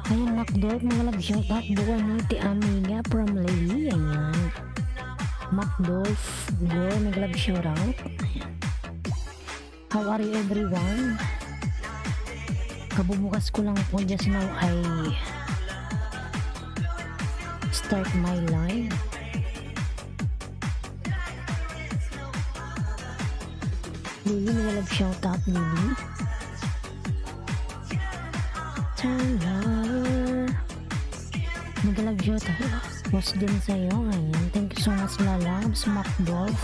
Ayan, Macdog, mga love shoutout buwan ni Ti Amiga from Lily. Ayan. Macdog, go, mga love shoutout. How are you everyone? Kabubukas ko lang po just now ay start my live. Lily, mga love shoutout, Lily. Nag-love shoutout post din sa'yo. Ayan, thank you so much, lalabs, Macdog.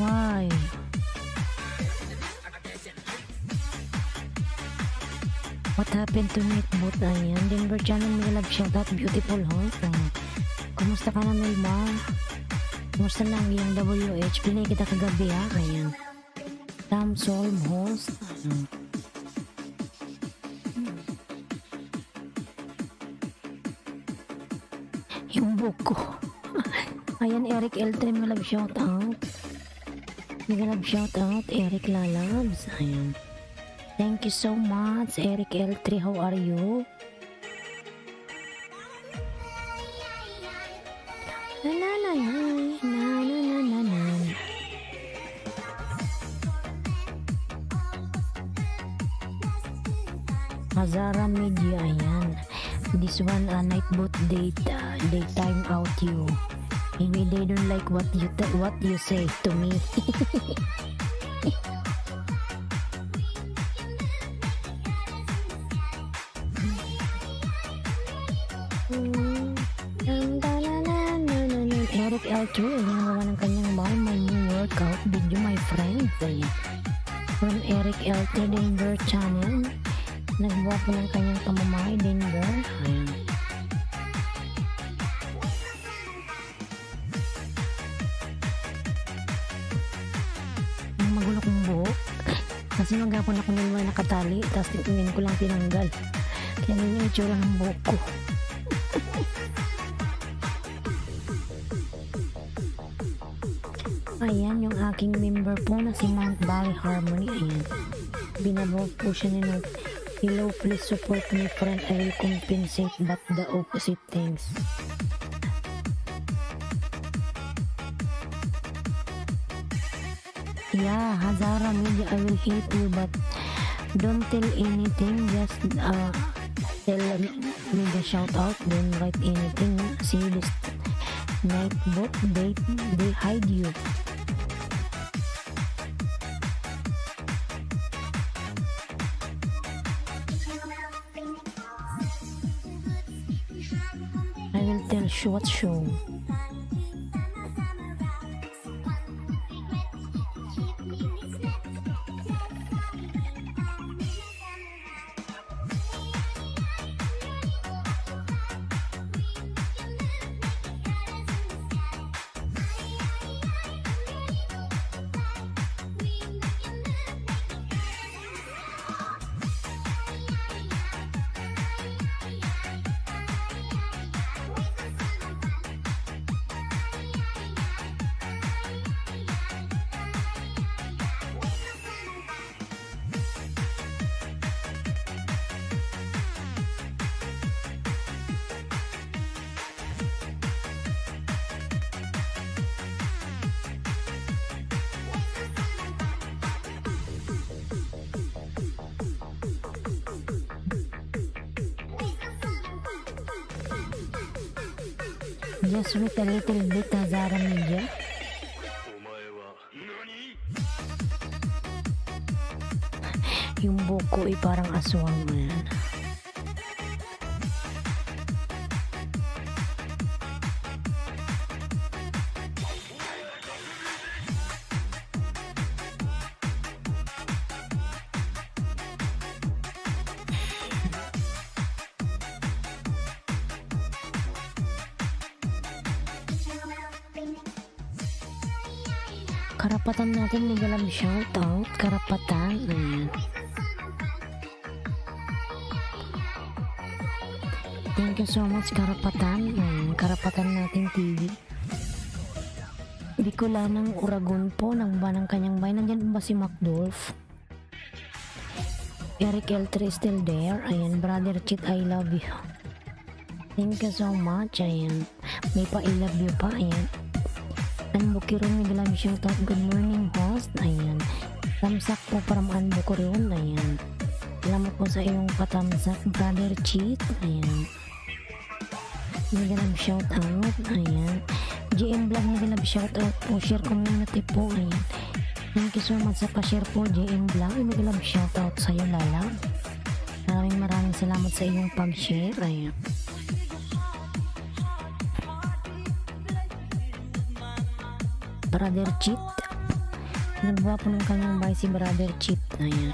Why? What happened to Nick Boot? Ayan, Denver channel, may love shoutout, beautiful host. Kumusta ka na, Melma? Kumusta lang yung WH? Pinay kita kagabi ha. Ayan. Tam Solve host. Yung buko. Ayan, Eric L3, may love shoutout. May love shoutout, Eric Lalabs. Ayan. Thank you so much, Eric L3. How are you? Na na na na na na na na na. Hazara Media, ayan. This one, night boat date, daytime out you. Maybe they don't like what you say to me. Eric L2, ginagawa ng kanyang bahay, my new workout video, my friend. From Eric L2 Denver channel, nagbuwa po ng kanyang pamamahay, Denver. Ayan. Ang magulo kong buhok. Kasi maghapon ako nilwa nakatali, tapos ngayon ko lang tinanggal. Kaya yun yung itsura ng buhok ko. Ayan, yung aking member po na si Mount Valley Harmony. Ayan. Binabolt po siya nila. Hello, please support me friend. I will compensate but the opposite things. Yeah, Hazara Media, I will hate you but don't tell anything. Just tell me the shout out. Don't write anything. See this night boat date. They hide you. I will tell you what show. Just with a little bit Hazara Media. Yung buko ay parang aswang mo yan. Karapatan natin mega love shoutout. Karapatan. Ayan. Thank you so much, Karapatan. Ayan. Karapatan nating TV. Bicolanang Uragon po ng banang kanyang bayan. Nandyan ba si Macdolf? Eric L3 still there. Ayan, brother Chit, I love you. Thank you so much. Ayan, may pa I love you pa. Ayan, Anbukiron, may love shoutout. Good morning, host. Ayan, tamsak po from Anbukiron. Ayan, salamat po sa iyong patamsak, brother Chit. Ayan, may love shoutout. Ayan, GM Vlog, may love shoutout po. Share community po. Ayan, thank you so much sa pa-share po, GM Vlog. May love shoutout sa iyo, Lala. Maraming salamat sa iyong pag-share. Ayan, brother Chit, nagwa po ng kanyang bahay si brother Chit. Ayan,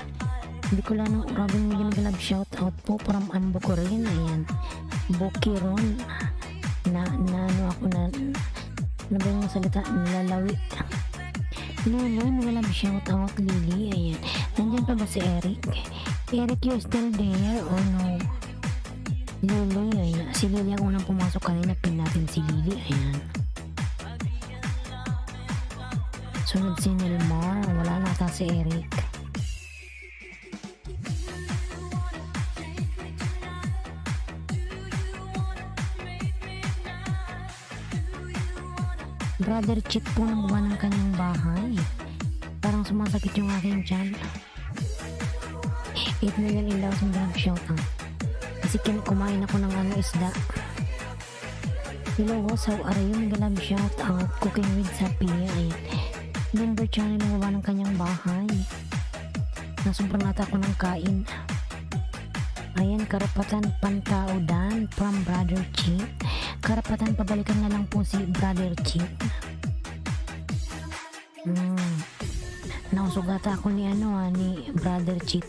hindi ko lang ng Uragon, may love shoutout po from Anbukiron. Ayan, Bukiron na ano ako na ba yung salita, nalalawi. Lili, may love shoutout. Lili, ayan, nandyan pa ba si Eric? Eric, you still there or no? Lili, ayan, si Lili ang unang pumasok kanina, pin natin si Lili. Ayan, sunod si Nilmar, wala nata si Eric. Brother Chit po nang buwan ng kanyang bahay. Parang sumasakit yung aking tiyan. 8 million in loves and love shoutout. Kasi kumain ako ng isda. Hello, host, how are you? May love shoutout. Cooking with Sapia. Ayan, member channel nang buwan ng kanyang bahay. Nasumpran nata ako ng kain. Ayan, Karapatan Pankaudan from brother Chit. Karapatan, pabalikan na lang po si brother Chit. Nausugata ako ni ni brother Chit.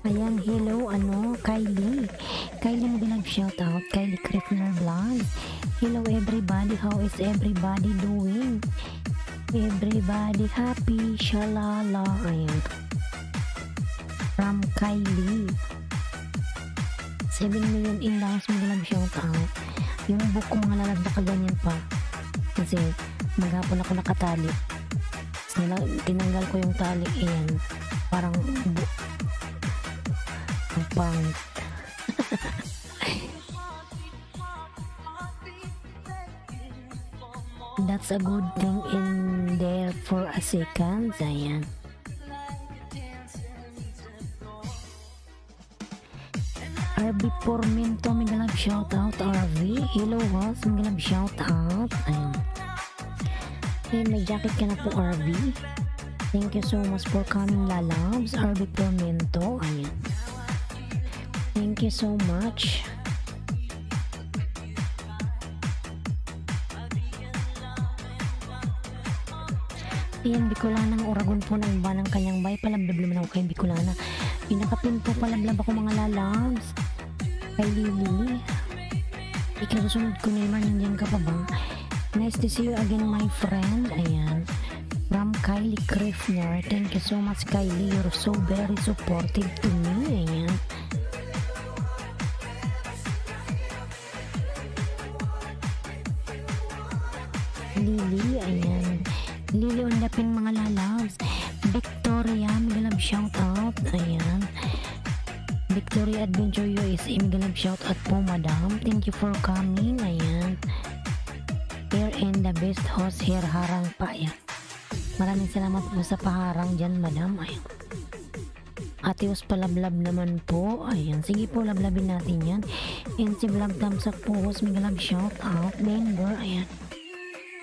Ayan, hello, Kylie. Kylie, mag-love shoutout. Kylie Kriffner Vlog. Hello everybody, how is everybody doing? Everybody happy, shalala. Ayan, from Kylie. 7 million in loves, mag-love shoutout. Yung book ko mga lalagda ka ganyan pa. Kasi maghapon ako nakatali. Tinanggal ko yung tali. Ayan, parang ang pangit. That's a good thing in there for a second. Ayan, RB Pormento, may love shoutout. RV, hello host, may love shoutout. Ayan, may jacket ka na po, RV. Thank you so much for coming, lalabs. RB Pormento. Ayan, thank you so much. Ayan, Bicolana ng Uragon po ng iba ng kanyang bay. Palablab naman ako kay Bicolana. Pinakapin po, palablab ako mga lalabs. Kay Lily. Ikasusunod ko naman, nandiyan ka pa ba? Nice to see you again, my friend. Ayan, from Kylie Kriffner. Thank you so much, Kylie. You're so very supportive to me. Ayan, Lily. Ayan, Lily undapin mga lalabs. Victoria, may shout out. Ayan, Victoria Adventure USA, may shout out po, madam. Thank you for coming. Ayan, here and the best host here, harang pa. Ayan, maraming salamat po sa paharang dyan, madam. Ayan, Atios palablab naman po. Ayan, sige po, lablabin natin yan. And si Vlog Thumbs Up po, host, may shout out. Member, ayan,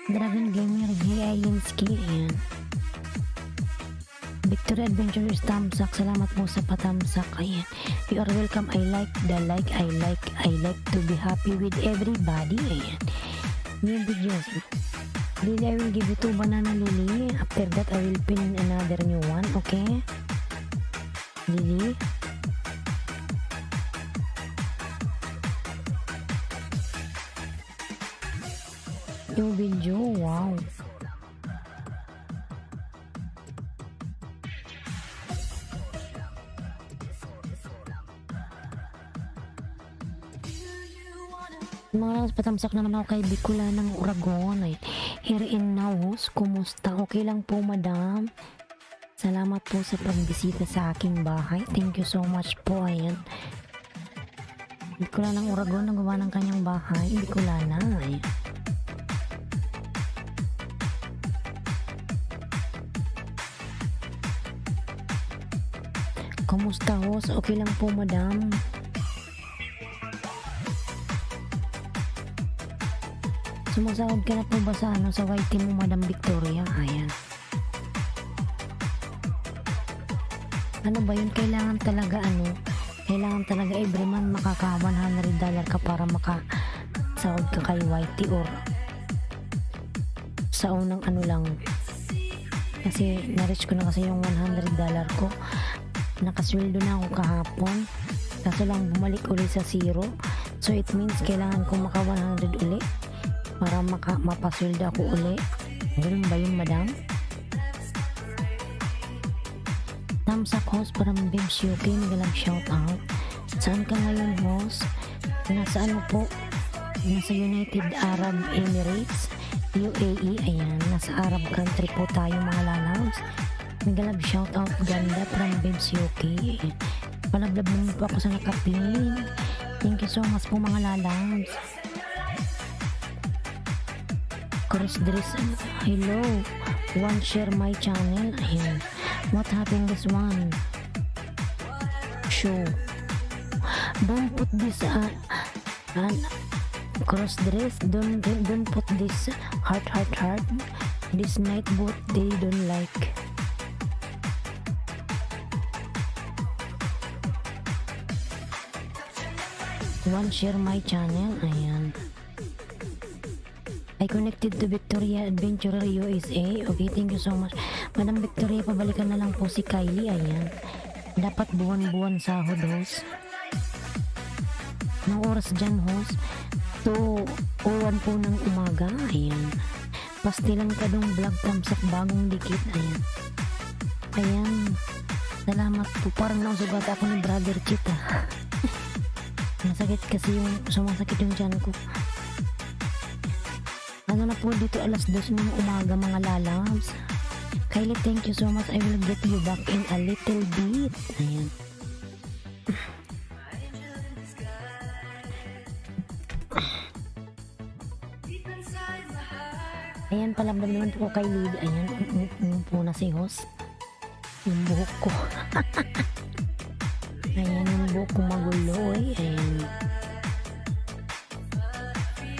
Dragon Gamer G. Alinski. Ayan, Victoria Adventures Thumbs Up, salamat po sa patamsak. Ayan, you are welcome. I like the like. I like to be happy with everybody. Ayan, new videos. Lily, I will give you 2 banana, Lily. After that, I will pin another new one. Okay, Lily? yung video. Wow. Mga patamsak naman ako kay Bicula ng Uragon. Ay, here in now, host. Kumusta? Okay lang po, madam. Salamat po sa pagbisita sa aking bahay. Thank you so much po. Ayan. Bicula ng Uragon, nagawa ng kanyang bahay. Bicula na. Ayan. Kumusta, host? Okay lang po, madam. Sumasahod ka na po ba sa sa YT mo, Madam Victoria? Ayan. Ano ba yun? Kailangan talaga every month makaka $100 ka para makasahod ka kay YT or sa unang lang. Kasi na-reach ko na kasi yung $100 ko. Nakasweldo na ako kahapon. Kaso lang bumalik ulit sa zero. So it means kailangan ko maka 100 ulit para mapasweldo ako uli. Ganun ba yun, madam? Thumbs up, host, para Bims UK. Nagalang shout out. Saan ka ngayon, host? Nasa po? Nasa United Arab Emirates, UAE. Ayan, nasa Arab country po tayo, mga lalabs. Nagalang shout out, ganda, from Bims UK. Palablab naman po ako sa nakapin. Thank you so much po, mga lalabs. Cross dress. Hello. One share my channel. Ayan. What happened this one? Show. Don't put this cross dress. Don't put this heart. This night boot they don't like. One share my channel. Ayan. I connected to Victoria Adventurer USA. Okay, thank you so much. Madam Victoria, pabalikan na lang po si Kylie. Ayan. Dapat buwan-buwan sahod, host. Ng oras dyan, host. 2:01 po ng umaga. Ayan. Pastilang kadong vlog tamsak bagong dikit. Ayan. Ayan. Salamat po. Parang nausugat ako ni Brother Chita. Masakit kasi sumasakit yung tiyan ko. Ano na po dito, alas 2 ng umaga, mga lalabs. Kylie, thank you so much. I will get you back in a little bit. Ayan. Ayan, palabdan naman po kay Lily. Ayan, po na si host. Yung buhok ko. Ayan, yung buhok ko magulo. Ayan.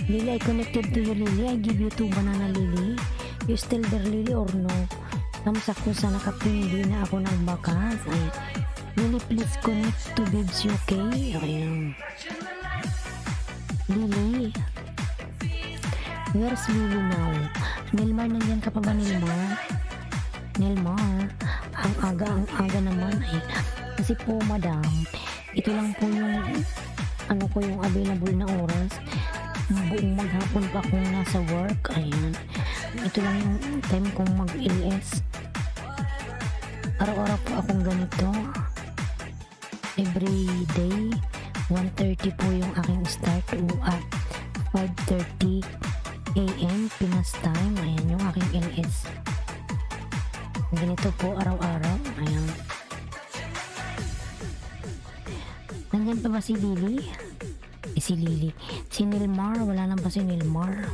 Lily, I connected to you, Lily. I give you 2 banana, Lily. You still there, Lily, or no? Tamsak ko sa nakapindi na ako nagbakas. Ayan. Lily, please connect to Bibs UK. Ayan. Lily. Where's Lily now? Nilmar, nandiyan ka pa ba, Nilmar? Nilmar. Ang aga naman. Ayan. Kasi po, madam, ito lang po yung available na oras. Buong maghapon pa akong nasa work. Ayan. Ito lang yung time kong mag-LS. Araw-araw po akong ganito. Every day. 1:30 po yung aking start. At 5:30 AM Pinas time. Ayan yung aking LS. Ganito po araw-araw. Ayan. Nandyan pa ba si Lily? Si Lily. Si Nilmar, wala lang pa si Nilmar.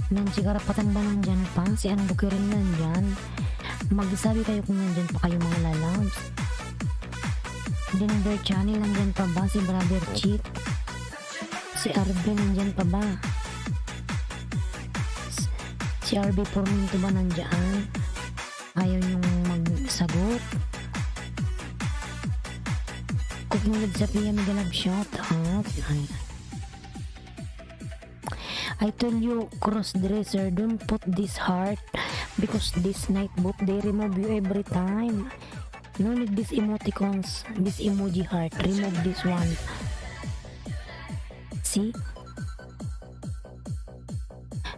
Nancy, karapatan ba nandyan pa? Si Ann Bukirin nandyan? Magsabi kayo kung nandyan pa kayo, mga lalabs. Denver Channel, nandyan pa ba? Si Brother Cheat? Si RB, nandyan pa ba? Si RB Forminto ba nandyan? Ayaw niyong magsagot. Cooking with Sophia Migalab shout out. I told you, cross-dresser, don't put this heart because this night boot, they remove you every time. No need these emoticons, this emoji heart. Remove this one. See?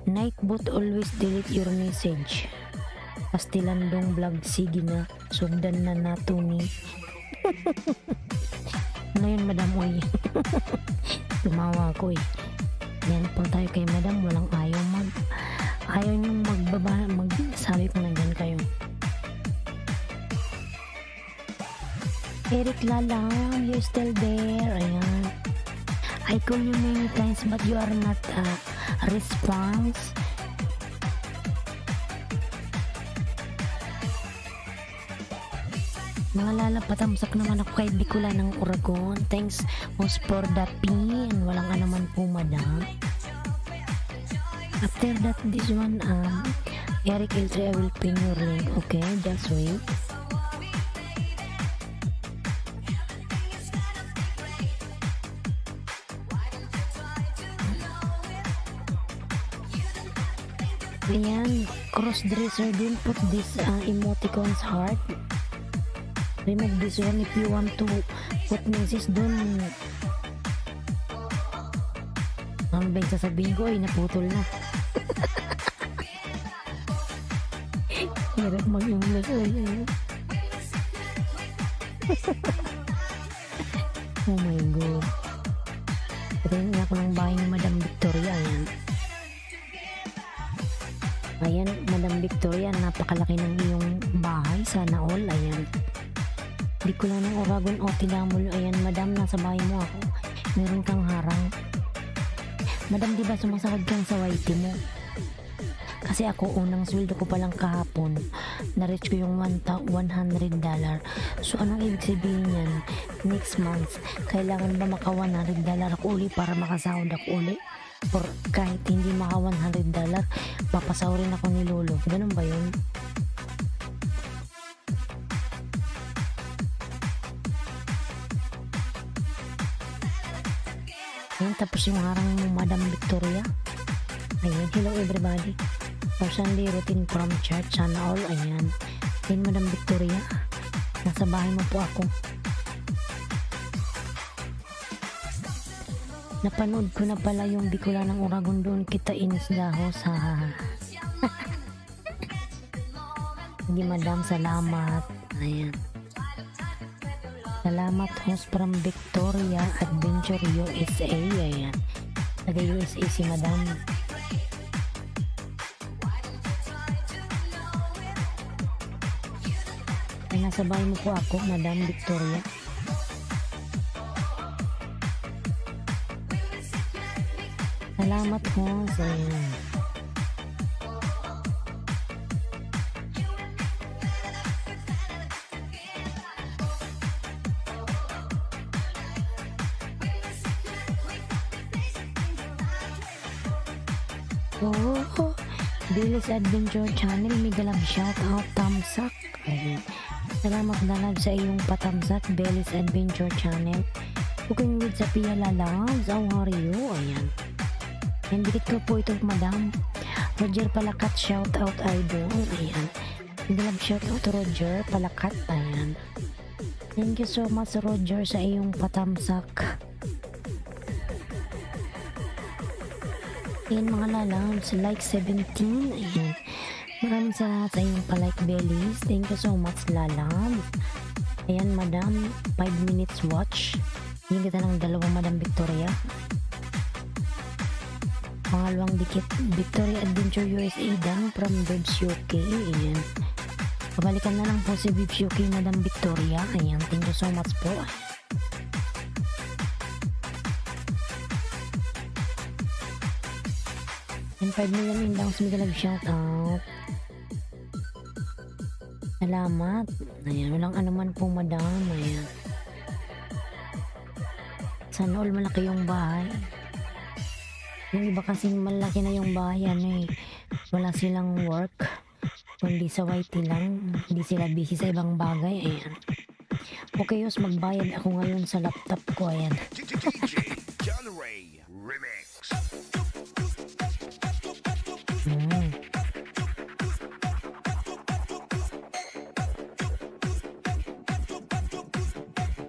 Nightbot always delete your message. Pastilandong vlog, sige na. Sugdan na nato ni. Ngayon, madam, oy. Tumawa ko eh. Yan po tayo kay madam. Walang ayaw niyong magsabi po na dyan kayo. Eric Lalam, you still there? Ayan. I call you many times but you are not response. Mga lalapatamsak naman ako kay Bicula ng Oragon. Thanks most for the pin. Walang alaman po, madam. After that, this one, Eric L3, I will pin your link. Okay, just wait. Ayan, cross-dresser, don't put this emoticons heart. Remove this one if you want to put message dun. Ang bang sasabihin ko ay naputol na. Hirap mag-English. Oh my god. Patayin nga ako ng bahay ni Madam Victoria. Ayan, Madam Victoria, napakalaki ng iyong bahay. Sana all, ayan. Di ko lang ng Oragon o Tidamulo. Ayan, madam, nasa bahay mo ako. Meron kang harang. Madam, di ba sumasahod kang sa YT mo? Kasi ako, unang sweldo ko palang kahapon. Na-reach ko yung $100. So, anong ibig sabihin yan? Next month, kailangan ba maka $100 ako uli para makasahod ako uli? Or kahit hindi maka $100, papasahurin ako ni Lolo. Ganun ba yun? Ayan, tapos yung harang mo, Madam Victoria. Ayan, hello everybody. Personally routine from church, sana all. Ayan. Ayan, Madam Victoria. Nasa bahay mo po ako. Napanood ko na pala yung Bicula ng Oragon, doon kita inisdaho sa... Hindi, madam, salamat. Ayan. Salamat, host from Victoria Adventure USA. Ayan. Taga USA si madam. Ay, nasa bahay mo po ako, Madam Victoria. Salamat po sa inyo. Oh, Billy's Adventure Channel, mega love shout out, thumbs up. Salamat na love sa iyong patamsak, Billy's Adventure Channel. Cooking with Sophia Lalabs, how are you? Ayan. Yan, dikit ko po ito, madam. Roger Palakat, shout out idol. Ayan. Love shout out Roger Palakat. Ayan. Thank you so much, Roger, sa iyong patamsak. Ayan, mga lalabs, like 17. Ayan. Maraming salamat sa iyong palike, bellies. Thank you so much, lalabs. Ayan, madam, 5 minutes watch. Hindi kita ng dalawang Madam Victoria. Pangalawang dikit, Victoria Adventure USA dan from Bibs UK. Ayan. Pabalikan na lang po si Bibs UK, Madam Victoria. Ayan, thank you so much po. And 5 million inbounds, mega love shout out. Salamat. Ayan, walang anuman po, madam. Ayan. Sana all malaki yung bahay. Yung iba kasing malaki na yung bahay, wala silang work, kundi sa YT lang, hindi sila busy sa ibang bagay. Ayan. Okay, yos, magbayad ako ngayon sa laptop ko. Ayan.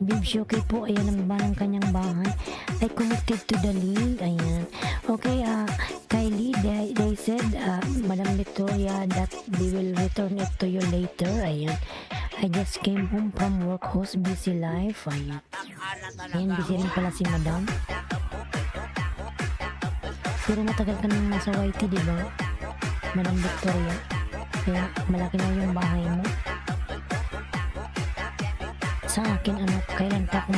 Babe Shoki po, ayan ang baba ng kanyang bahay. I connected to the link, ayan. Okay, Kylie, they said, Madam Victoria, that they will return it to you later, ayan. I just came home from work, host busy life, ayan. Ayan, busy rin pala si Madam. Pero matagal ka nang nasa YT, diba? Madam Victoria. Kaya malaki na yung bahay mo. Sa akin, kailan pa ako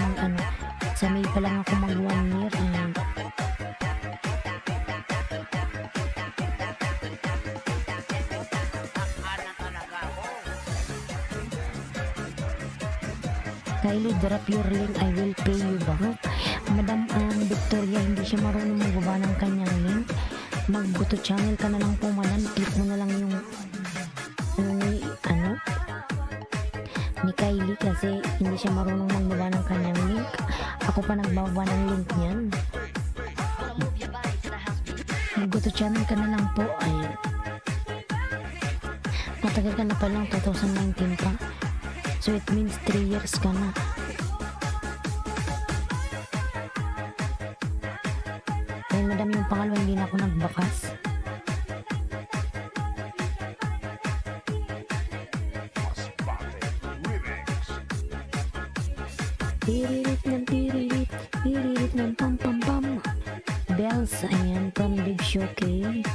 sa May pa lang ako mag 1 year, ayan. Kylie, drop your link, I will pay you back. Madam Victoria, hindi siya marunong magbaba ng kanyang link. Mag-go channel ka na lang po, madam. Click mo na lang yung ni Kylie kasi hindi siya marunong magbaba ng kanyang link. Ako pa nagbaba ng link niyan. Mag-go channel ka na lang po. Ayan. Matagal ka na pa lang, 2019 pa. So it means 3 years ka na. Ay madam, yung pangalawa hindi na ako nagbakas. Tiririt ng pam pam pam. Bells, ayan, from Big Shoki.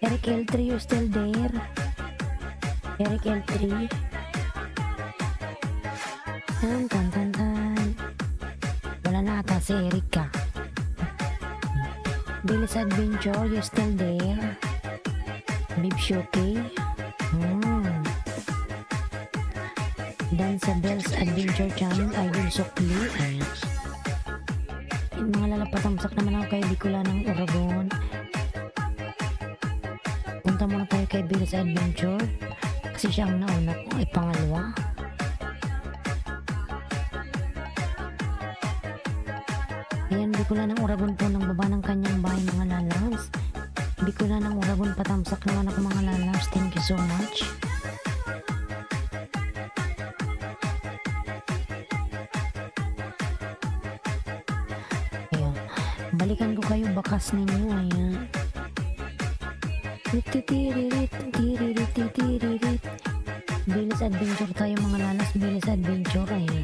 Eric L3, you still there? Eric L3. Tan. Wala na ata si Erika. Billy's Adventure, you still there? Big Shoki. Dan sa Bell's Adventure Channel, Idol Sukli. Ayan. Yung mga lalapatamsak naman ako kay Bicula ng Oragon. Punta muna tayo kay Billy's Adventure. Kasi siya ang nauna ko, ay pangalawa. Ayan, Bicula ng Oragon po nang baba ng kanyang bahay mga lalabs. Bicula ng Oragon, patamsak naman ako mga lalabs. Thank you so much. Ayan, balikan ko kayo bakas ninyo. Ayan. Tiririt. Billy's Adventure tayo mga lalabs. Billy's Adventure. Ayan.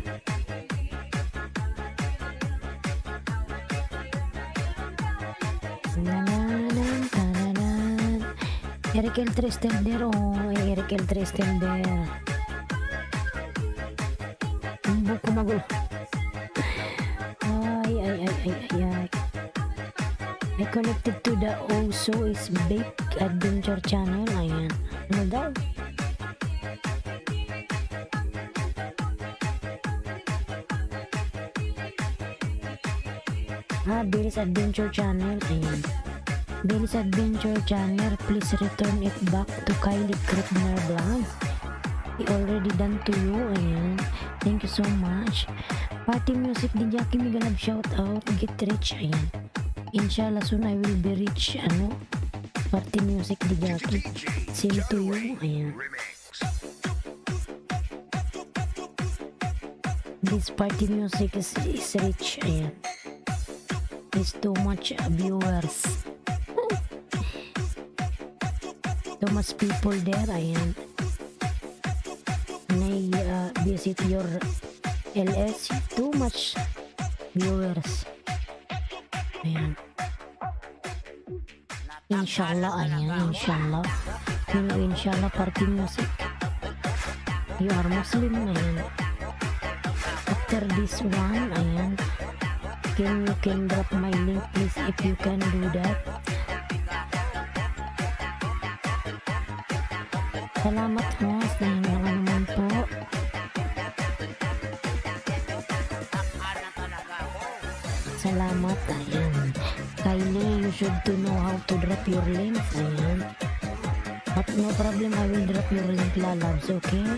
Eric L3 still there. Eric L3 still there. Buko ko magulo. Ay. I connected to the also is Big Adventure Channel. Ayan. Ano daw? Billy's Adventure Channel. Ayan. Billy's Adventure Channel, please return it back to Kylie Krippner Vlogs. I already done to you. Ayan. Thank you so much. Party Music di Jackie Migalab, shout out. Get rich. Ayan. Inshallah soon I will be rich. Party Music di Jackie. Same to you. Ayan. This Party Music is rich. Ayan. It's too much viewers. Too much people there. Ayan. Visit your LS. Too much viewers. Ayan. Inshallah. Ayan. Inshallah. Inshallah Party Music. You are Muslim. Ayan. After this one, ayan. You can drop my link please if you can do that. Salamat host, naman po. Salamat, ayan. Kylie, you should to know how to drop your links, ayan. But no problem, I will drop your link lalabs, okay?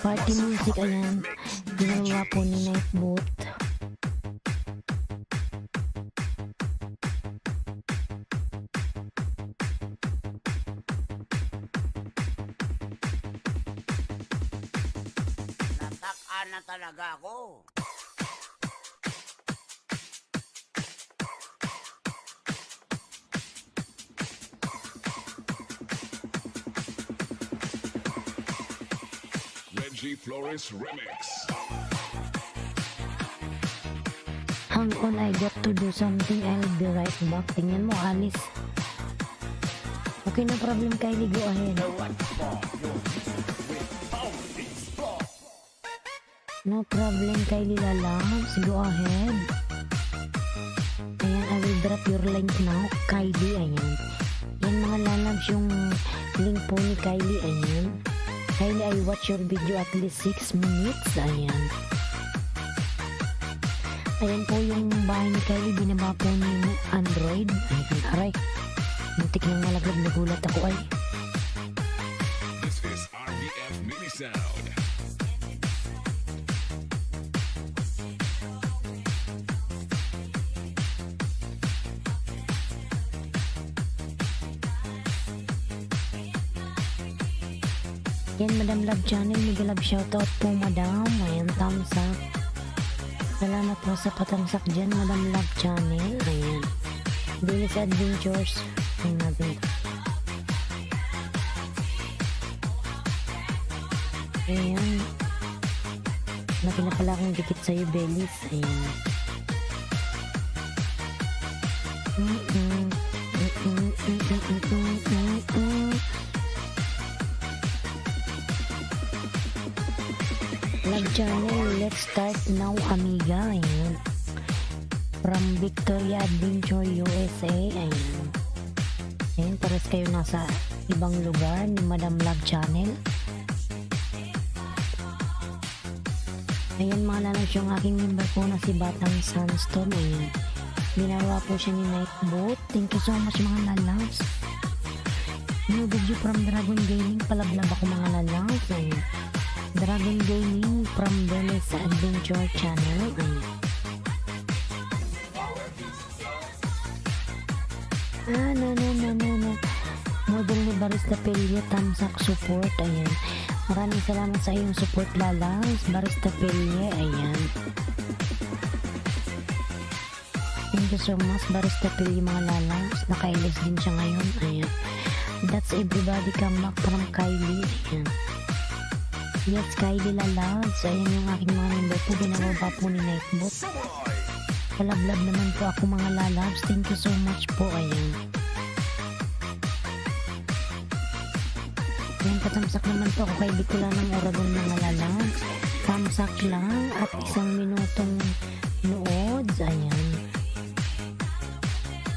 Party Music, ayan. Ginawa po ni Nightbot. talaga ako. Reggie Flores Remix. Hang on, I got to do something. I'll be right back. Tingnan mo, alis. Okay, no problem, Kylie. Go ahead. No problem, Kylie Lalabs. Go ahead. Ayan, I will drop your link now, Kylie. Ayan. Yan mga lalabs yung link po ni Kylie. Ayan. Kylie, I watch your video at least 6 minutes. Ayan. Ayan po yung bahay ni Kylie. Binaba po ni Android. Ayan, aray. Muntik nang nalaglag, nagulat ako ay. This is RDF Mini Sound. Yan, Madam Love Channel. Mega love shoutout po, Madam. Ayan, thumbs up. Salamat po sa patamsak dyan, Madam Love Channel. Ayan. Bilis Adventures. Ayan natin. Ayan. Laki na pala akong dikit sa'yo, Belis. Ayan. Love Channel, let's start now, amiga. Ayan. From Victoria Adventure, USA. Ayan. Ayan, pares kayo nasa ibang lugar ni Madam Love Channel. Ayan mga lalabs, yung aking member po na si Batang Sunstorm. Ayan. Binawa po siya ni Nightbot. Thank you so much mga lalabs. New video from Dragon Gaming. Palablab ako mga lalabs. Ayan. Dragon Gaming from Belis Adventure Channel. Ayan. No. Model ni Barista Pelio, Tamsak support. Ayan. Maraming salamat sa iyong support, lalabs. Barista Pelio. Ayan. Thank you so much, Barista Pelio mga lalabs. Naka-LS din siya ngayon. Ayan. That's everybody come back from Kylie. Ayan. Yes, Kylie lalabs. Ayan yung aking mga member po. Binababa po ni Nightbot. Palablab naman po ako mga lalabs. Thank you so much po. Ayan. Ayan, patamsak naman po ako kay Bicula ng Oragon mga lalabs. Tamsak lang at 1 minutong nood. Ayan.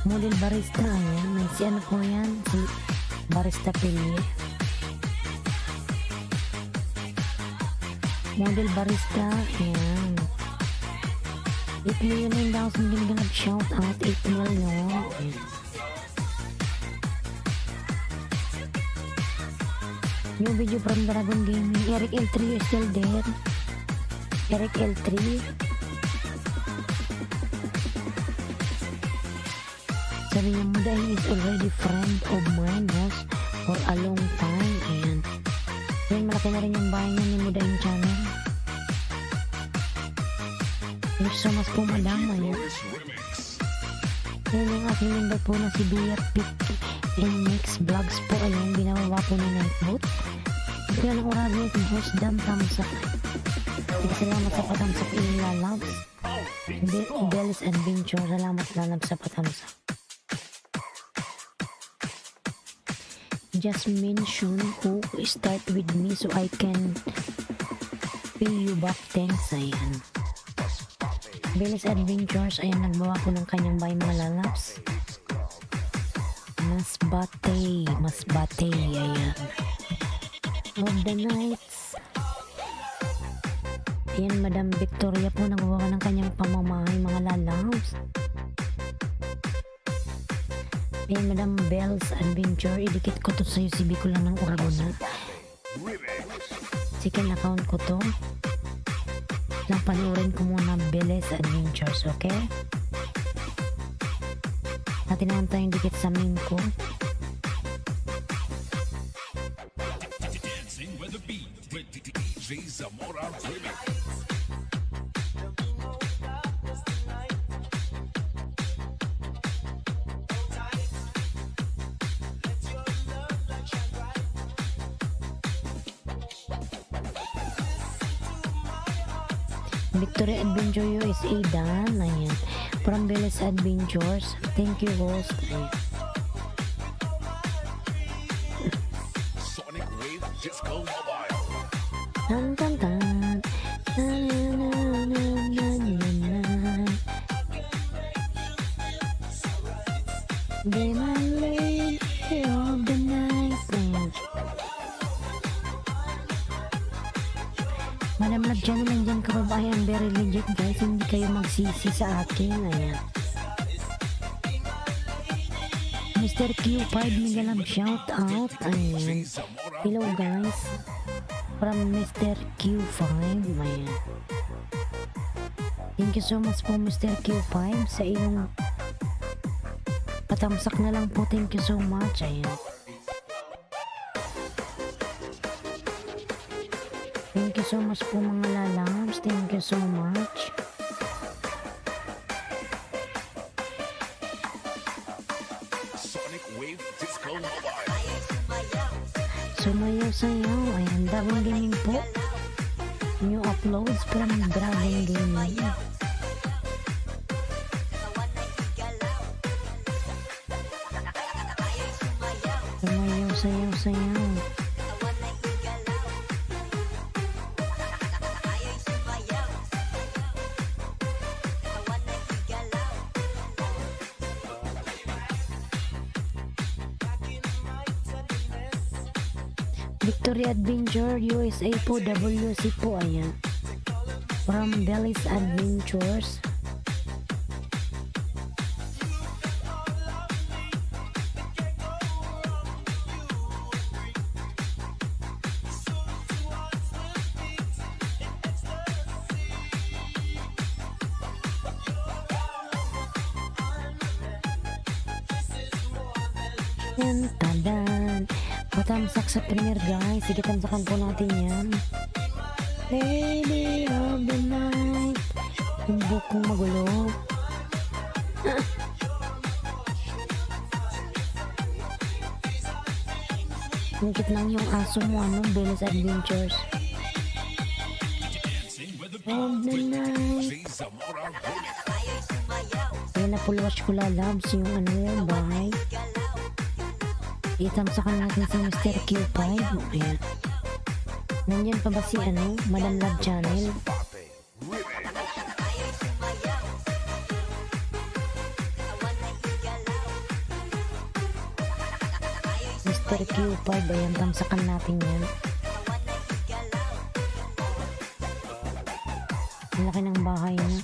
Model Barista. Ayan. Si ano po yan? Si Barista Pili. Model Barista. Ayan. 8,000,000 biniganap shout out. 8 million. New video from Dragon Gaming. Eric L3 is still there. Eric L3. Sabi niya, Muday is already friend of mine, was for a long time. Ayan. Ayan, malaki na rin yung bahay niya ni Muday channel. Thank you so much po, madam. Ayan. Ayan yung aking member po na si Bia Pic and Mix Vlogs po. Ayan, binawawa po ni Nightbot. Kaya ng Oragon at host Dam Tamsak. Salamat sa patamsak inyong lalabs. Belis Adventure. Salamat lalabs sa patamsak. Just mention who start with me so I can pay you back. Thanks. Ayan. Belis Adventures. Ayan, nagbawa ko ng kanyang bahay mga lalabs. Masbate. Ayan. Of the nights. Ayan, Madam Victoria po nagawa ng kanyang pamamahay mga lalabs. Ayan, Madam Bells Adventure. Idikit ko to sa'yo si Bicula ng Oragon. Second account ko to. Lang panuorin ko muna Belis Adventures, okay? Natin naman tayong dikit sa meme ko. Dancing with the beat with DJ Zamora Remix. Victory Adventure USA Dan. Ayan. From Belis Adventures. Thank you, host. Ayan. Sonic Wave Disco Mobile. Tan tan tan. Na, na, na, na, na, na. Be my lady of the night. Ayan. Madam Love Channel, nandyan kababayan. Very legit guys. Hindi kayo magsisi sa akin. Ayan. Mr. Q5 Mega Love shout out. Ayan. Hello guys. From Mr. Q5. Ayan. Thank you so much po Mr. Q5 sa iyong patamsak na lang po. Thank you so much. Ayan. Thank you so much po mga lalabs. Thank you so much. Sonic Wave Disco Mobile. Sumayaw-sayaw. Ayan, Dragon Gaming po. New uploads from Dragon Gaming. Sumayaw-sayaw-sayaw. Victory Adventure USA po, WC po. Ayan. From Belis Adventures. Yan, tadan. Patamsak sa premier guys. Sige, tamsakan po natin yan. Lady of the night. Yung bukong magulo. Nagkit lang yung aso mo, ano, Belis Adventures. Of the night. Zamora Remix. Ayan, napulwash ko lalabs yung ano yung bahay. Itamsakan natin si Mr. Q5. Ayan. Nandyan pa ba si ano, Madam Love Channel? Mr. Q5, ayan, tamsakan natin yan. Ang laki ng bahay niya.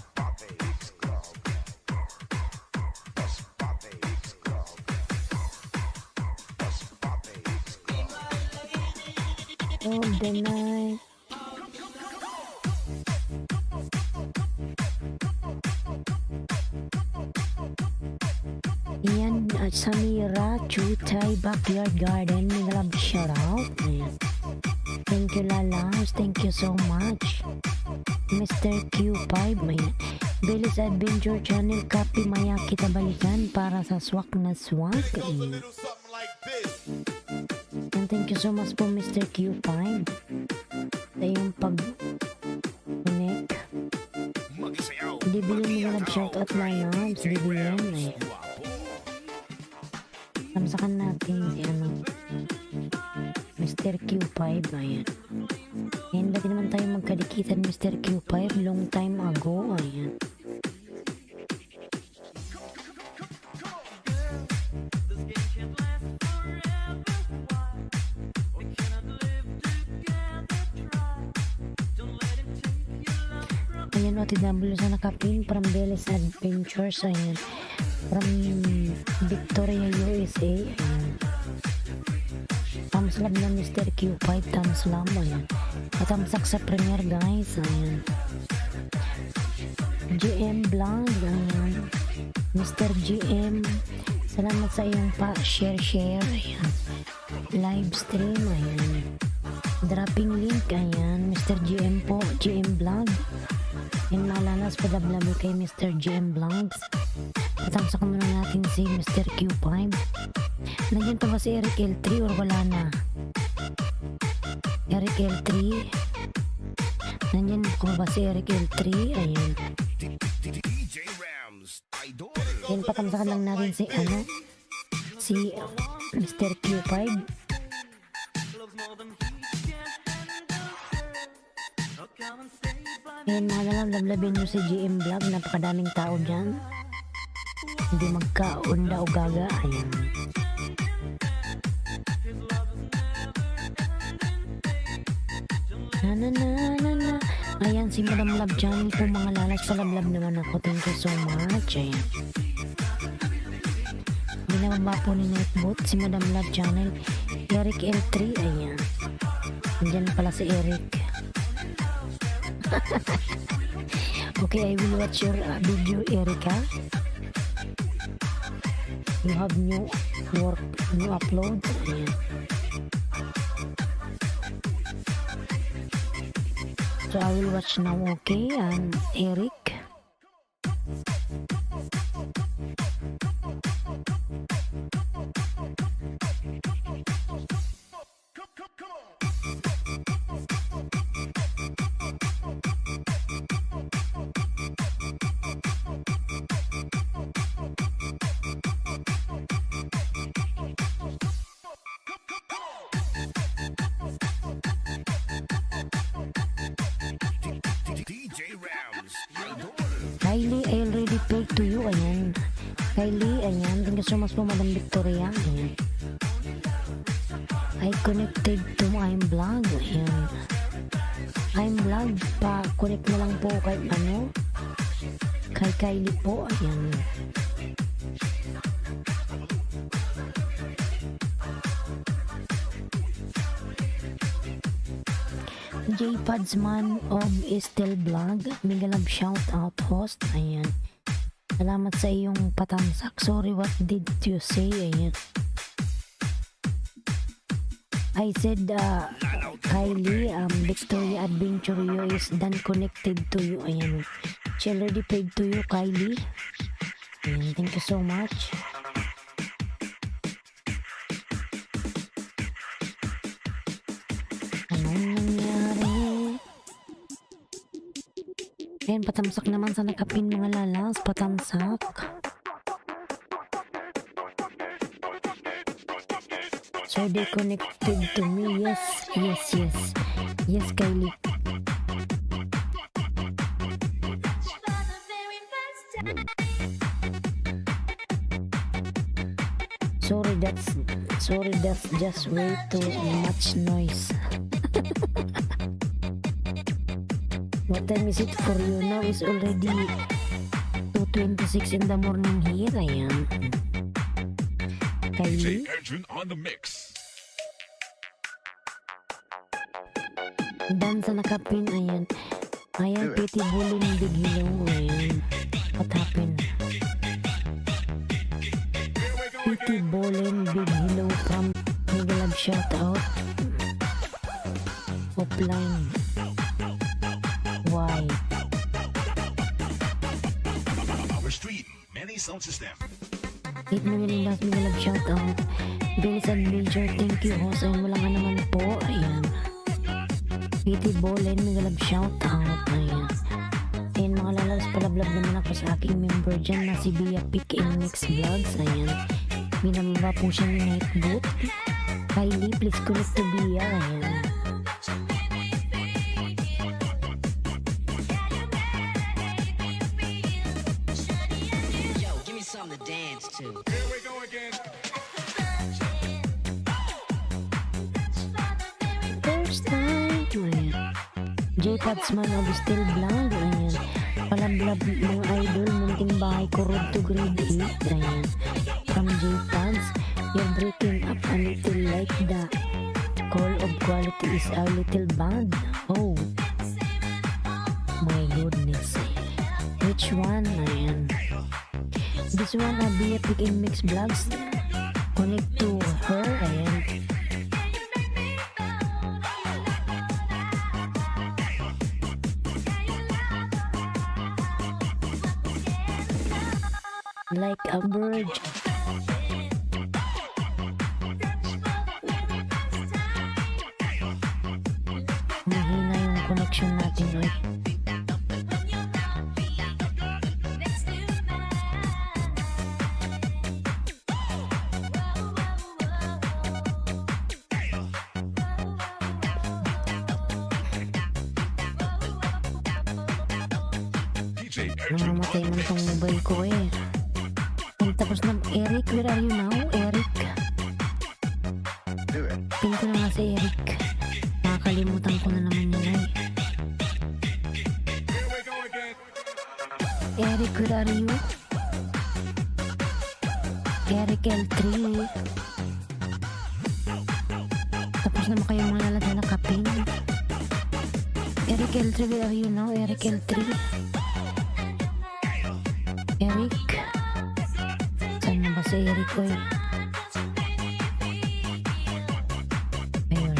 Of the night. Yan, Samira Chutay Backyard Garden. May love shout out. Ayan. Thank you lalabs. Thank you so much. Mr. Q5. Ayan. Belis Adventure Channel. Copy maya kita balikan para sa swak na swak. Ayan. And thank you so much po Mr. Q5 sa iyong pag-connect. Hindi bilhin mo na shoutout lalabs. Hindi bilhin. Ayan. Tamsakan natin si ano, Mr. Q5. Ayan. Ayan, dati naman tayo magkadikitan Mr. Q5 long time ago. Ayan. Ayan, OTW sa nakapin from Belis Adventures. Ayan. From Victoria USA. Ayan. Thumbs love na Mr. Q5. Thumbs love. Ayan. Patamsak sa premiere guys. Ayan. GM Vlog. Ayan. Mr. GM. Salamat sa iyong pa-share. Ayan. Live stream. Ayan. Dropping link. Ayan. Mr. GM po. GM Vlog. Yan, malalas pa dablabi kay Mr. GM Vlogs. Patamsak muna natin si Mr. Q5. Nandiyan pa ba si Eric L3 or wala na? Eric L3. Nandyan ko ba si Eric L3? Ayan. DJ Rams, Idol. Yan, patamsakan lang natin si si Mr. Q5. Yan, mga lang, lablabin nyo si GM Vlog. Napakadaming tao dyan. Hindi magkaunda o gaga. Ayan. Na. Ayan, si Madam Love Channel po mga lalas. Palablab naman ako. Thank you so much. Ayan. Ginababa po ni Nightbot si Madam Love Channel. Eric L3. Ayan. Andyan pala si Eric. Okay, I will watch your video, Erica. You have new work, new upload. Ayan. So I will watch now, okay? And Eric. DJ Rams, Idol. Kylie, I already paid to you. Ayan. Kylie, ayan. Thank you so much po, Madam Victoria. Ayan. I connected to I'm Vlog. Ayan. I'm Vlog. Pa-connect na lang po kay kay Kylie po. Ayan. J. Padsman of Estel Vlog. Mega love shout out host. Ayan. Salamat sa iyong patamsak. Sorry, what did you say? Ayan. I said, Kylie, Victoria Adventure you is done connected to you. Ayan. She already paid to you, Kylie. Ayan. Thank you so much. Ayan, patamsak naman sa nakapin mga lalas. Patamsak. So they connected to me. Yes. Yes, Kylie. Sorry, that's just way too much noise. What time is it for you now? It's already 2:26 in the morning here. Ayan. Kylie. Engine on the mix. Dan sa nakapin. Ayan. Ayan, Pity Bullying Big Hello. Ayan. What happened? Pity Bullying Big Hello from Mega Love shout out. Offline. Why? Our street, many sound system. 8 million last Mega Love shout out. Billy's Adventure, thank you host. Ayun, wala nga naman po. Ayan. Pity Bolen, Mega Love shout out. Ayan. Ayan mga lalas, palablab naman ako sa aking member dyan na si Bia Pick and Mix Vlogs. Ayan. Binababa po siya ni Nightboot. Kylie, please connect to Bia. Ayan. Something to dance to. Here we go again. First time. Ayan. J. Patsman of Still Vlog. Ayan. Palablab mga idol. Munting bahay ko road to grade 8. Ayan. From J. Pads. You're breaking up a little like the call of quality is a little bad. Oh. My goodness. Which one? Ayan. This one, be a Pick and Mix Vlogs. Connect to her. Ayan. Like a bird. Mahina yung connection natin, oy. DJ Edwin Namamatay on the man mix. tong mobile ko eh. And tapos na, Eric, where are you now? Eric. Do it. Pin ko na nga si Eric. Nakakalimutan ko na naman yun ay. Here we go again. Eric, where are you? Eric L3. Tapos naman kayong mga lalagyan na kapin. Eric L3, where are you now? Eric L3. Eric. Saan na ba si Eric? Oy. Ayun.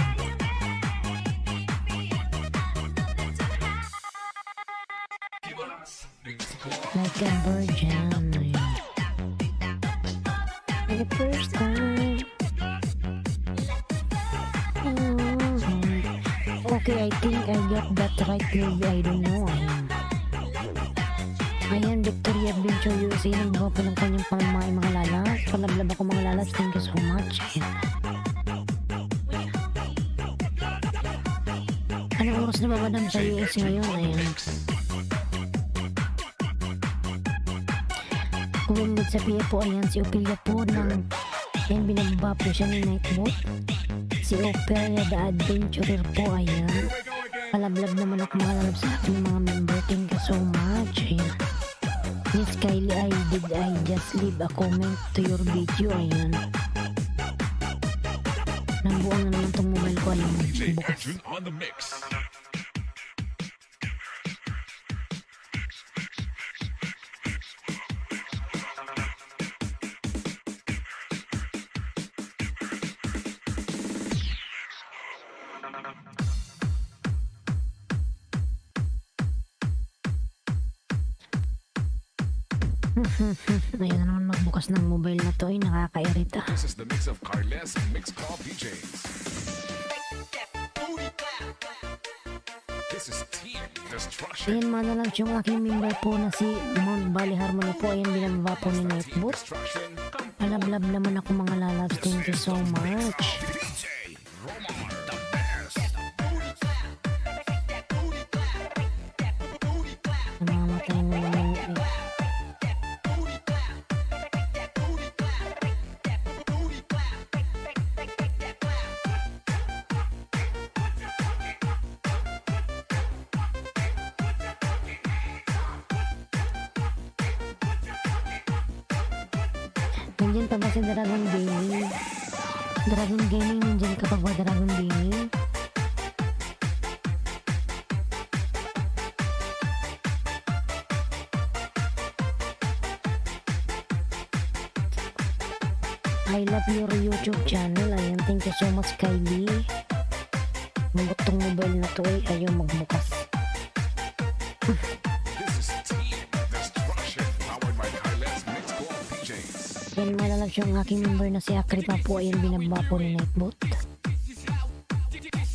Like a virgin. Ayun. For the first time. Okay, I think I got that right. Maybe I don't know. Ayan, Victoria Adventure USA. Nagbawa po ng kanyang pamamahay mga lalas. Palablab ako mga lalas. Thank you so much. Ayan. Anong oras na ba madam sa US ngayon? Ayan. Uwimod sa piya po, ayan, si Ophelia po ng, ayan, binababa po siya ni Nightbot. Si Ophelia the Adventurer po, ayan. Palablab naman ako mga lalab sa aking mga member. Thank you so much. Ayan. Miss Kylie, I just leave a comment to your video, ayan. Nambuang na naman itong mobile ko, ayan. DJ Bukas. Edwin on the mix. Ayan na naman magbukas ng mobile na to, ay nakakairita. This is the mix of Carles Mix Club DJs. This is Team Destruction. Ayan mga lalabs, yung aking member po na si Mount Valley Harmony po, ayan binababa po ni Team Nightbot. Destruction. Palablab naman ako mga lalabs, thank you so much. DJ Romar, the best. Namamatay na naman eh. Nandiyan pa ba si Dragon Gaming? Dragon Gaming, nandiyan ka pa ba Dragon Gaming? I love your YouTube channel. Ayan, thank you so much Kylie. Magot tong mobile na to ay ayaw magbukas. This is Team Destruction, powered by Carles Mix Club DJs. Yan malalab yung aking member na si Akri pa po. Ayan, binaba po ni Nightbot.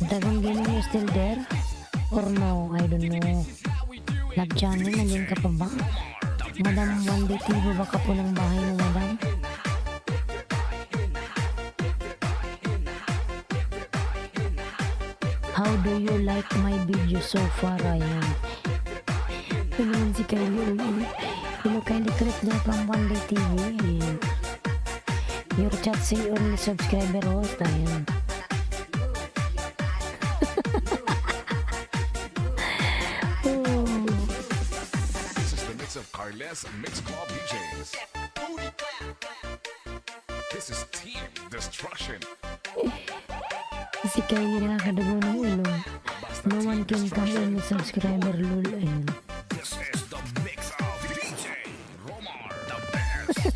Dragon Gaming is still there? Or no? I don't know. Love channel, nandiyan ka pa ba? Madam, one day TV baka po ng bahay mo, madam? How do you like my video so far? Ayan. Ito naman si Kylie. Hello Kylie, correct na from One Day TV. Ayan. Your chat say only subscriber host. Ayan. Oh. This is the mix of Carles Mix Club DJs. This is Team Destruction. Si Kylie nakakadugo ng ulo. No one can come in with subscriber lul. Ayan. This is the mix of DJ Romar, the best.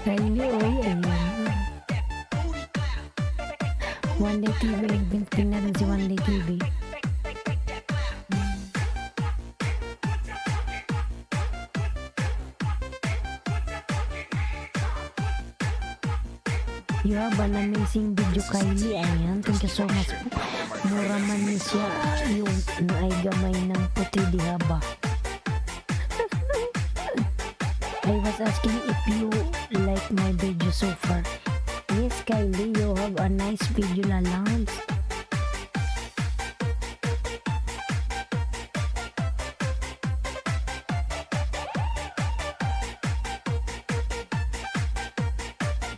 Kylie, oy, ayan. One Day TV. Tingnan natin si One Day TV. You have an amazing video, Kylie. Ayan, thank you so much po. Mura man ni siya yung naay gamay ng puti di haba. I was asking if you like my video so far. Yes, Kylie, you have a nice video, lalabs.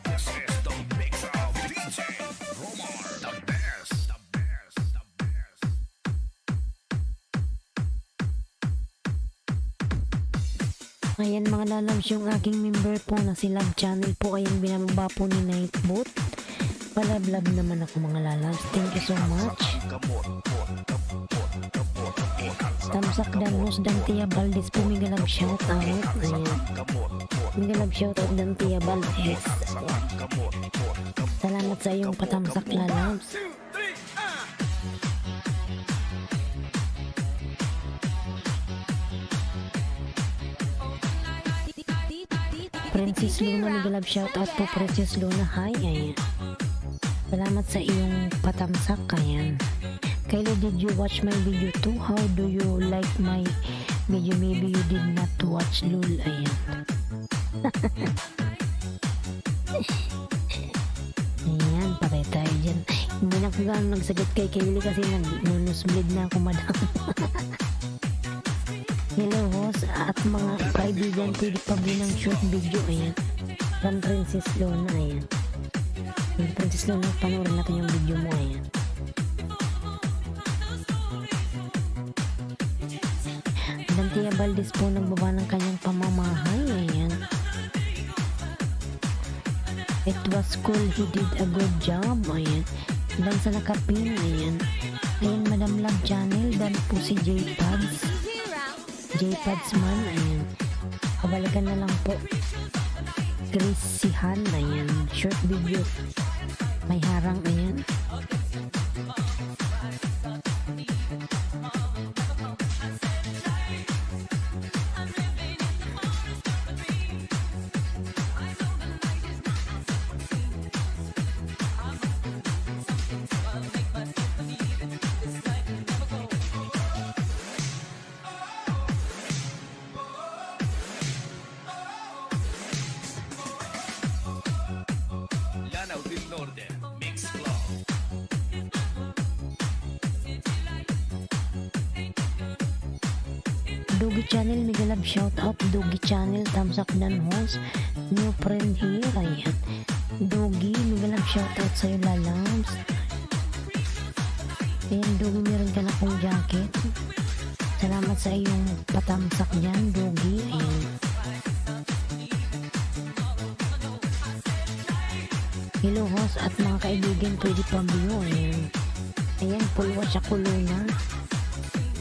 This is the mix of DJ Romar, the best, the best, the best. Ayan mga lalabs, yung aking member po na si Love Channel po ay yung binababa po ni Nightbot. Palablab naman ako mga lalabs. Thank you so much. Tamsak dan host dan Tia Valdez po, may galab shout out. Ayan. May galab shout out dan Tia Valdez. Salamat sa iyong patamsak lalabs. Princess Luna, may galab shout out po Princess Luna. Hi, ayan. Salamat sa iyong patamsak. Ayan. Kylie, did you watch my video too? How do you like my video? Maybe you did not watch, lul. Ayan. Ayan, patay tayo dyan. Hindi na ko gaano nagsagot kay Kylie kasi nag-nusblid na ako, madam. Hello, host at mga kaibigan, pwede pa ng short video. Ayan. From Princess Luna. Ayan. Princess Luna, panoorin natin yung video mo. Ayan. Tia Valdez po nagbaba ng kanyang pamamahay. Ayan. It was cool. He did a good job. Ayan. Dan sa nakapin. Ayan. Ayan, Madam Love Channel. Dan po si J-Pads. J-Pads man. Ayan. Kabalikan na lang po. Chrissyhan. Ayan. Short video. May harang. Ayan. Lanao del Norte, Mix Club. Dogi Channel, may galab shout out. Dogi Channel, tamsak dan host. New friend here. Ayan. Dogi, may galab shout out sa'yo, lalabs. Ayan, Dogi, meron ka na akong jacket. Salamat sa iyong patamsak dyan, Dogi. Ayan. Hello, host at mga kaibigan, pwede pa view. Ayan. Ayan, pulwatch ako, Luna.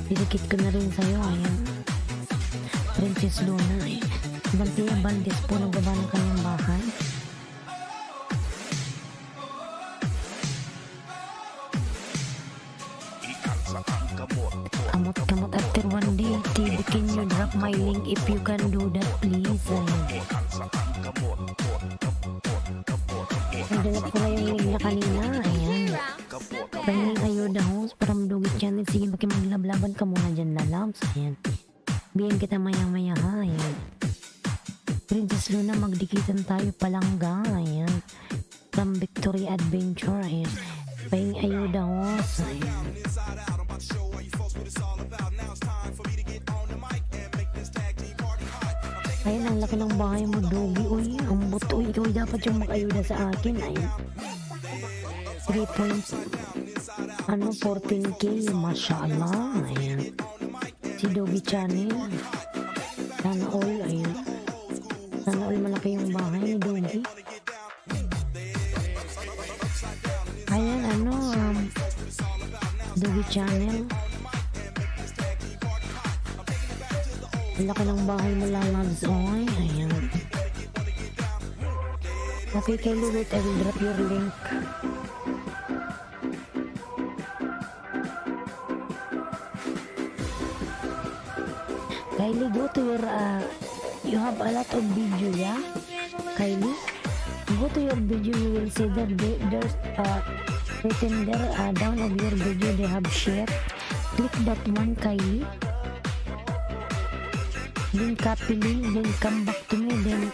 Didikit ko na rin sa'yo. Ayan. Princess Luna. Ibang Tia Valdez po nagbaba ng kanyang bahay. Amot-kamot after one day. TV, can you drop my link if you can do that, please? Ayan. Nadalat ko na yung link na kanina. Ayan. Pahinging ayuda, host. From Dogi Channel. Sige, makimaglaban ka muna dyan, lalabs. Ayan. Biyan kita maya-maya, ha. Ayan. Princess Luna, magdikitan tayo palangga. Ayan. From Victory Adventure. Ayan. Pahinging ayuda, host. Ayan. Ayan, ang laki ng bahay mo, Dogi. Uy, ang buto. Ikaw dapat yung mag-ayuda sa akin. Ayan. 14K. Mashallah. Ayan. Si Dogi Channel. Sana all. Ayan. Sana all malaki yung bahay ni Dogi. Ayan, Dogi Channel. Ang laki ng bahay mo, lalabs. Oy, ayan. Okay, Kylie, wait, I will drop your link. Kylie, go to your, you have a lot of video, yeah? Kylie, Go to your video, you will see that there's written there down of your video they have shared. Click that one, Kylie. Then copy link, then come back to me, then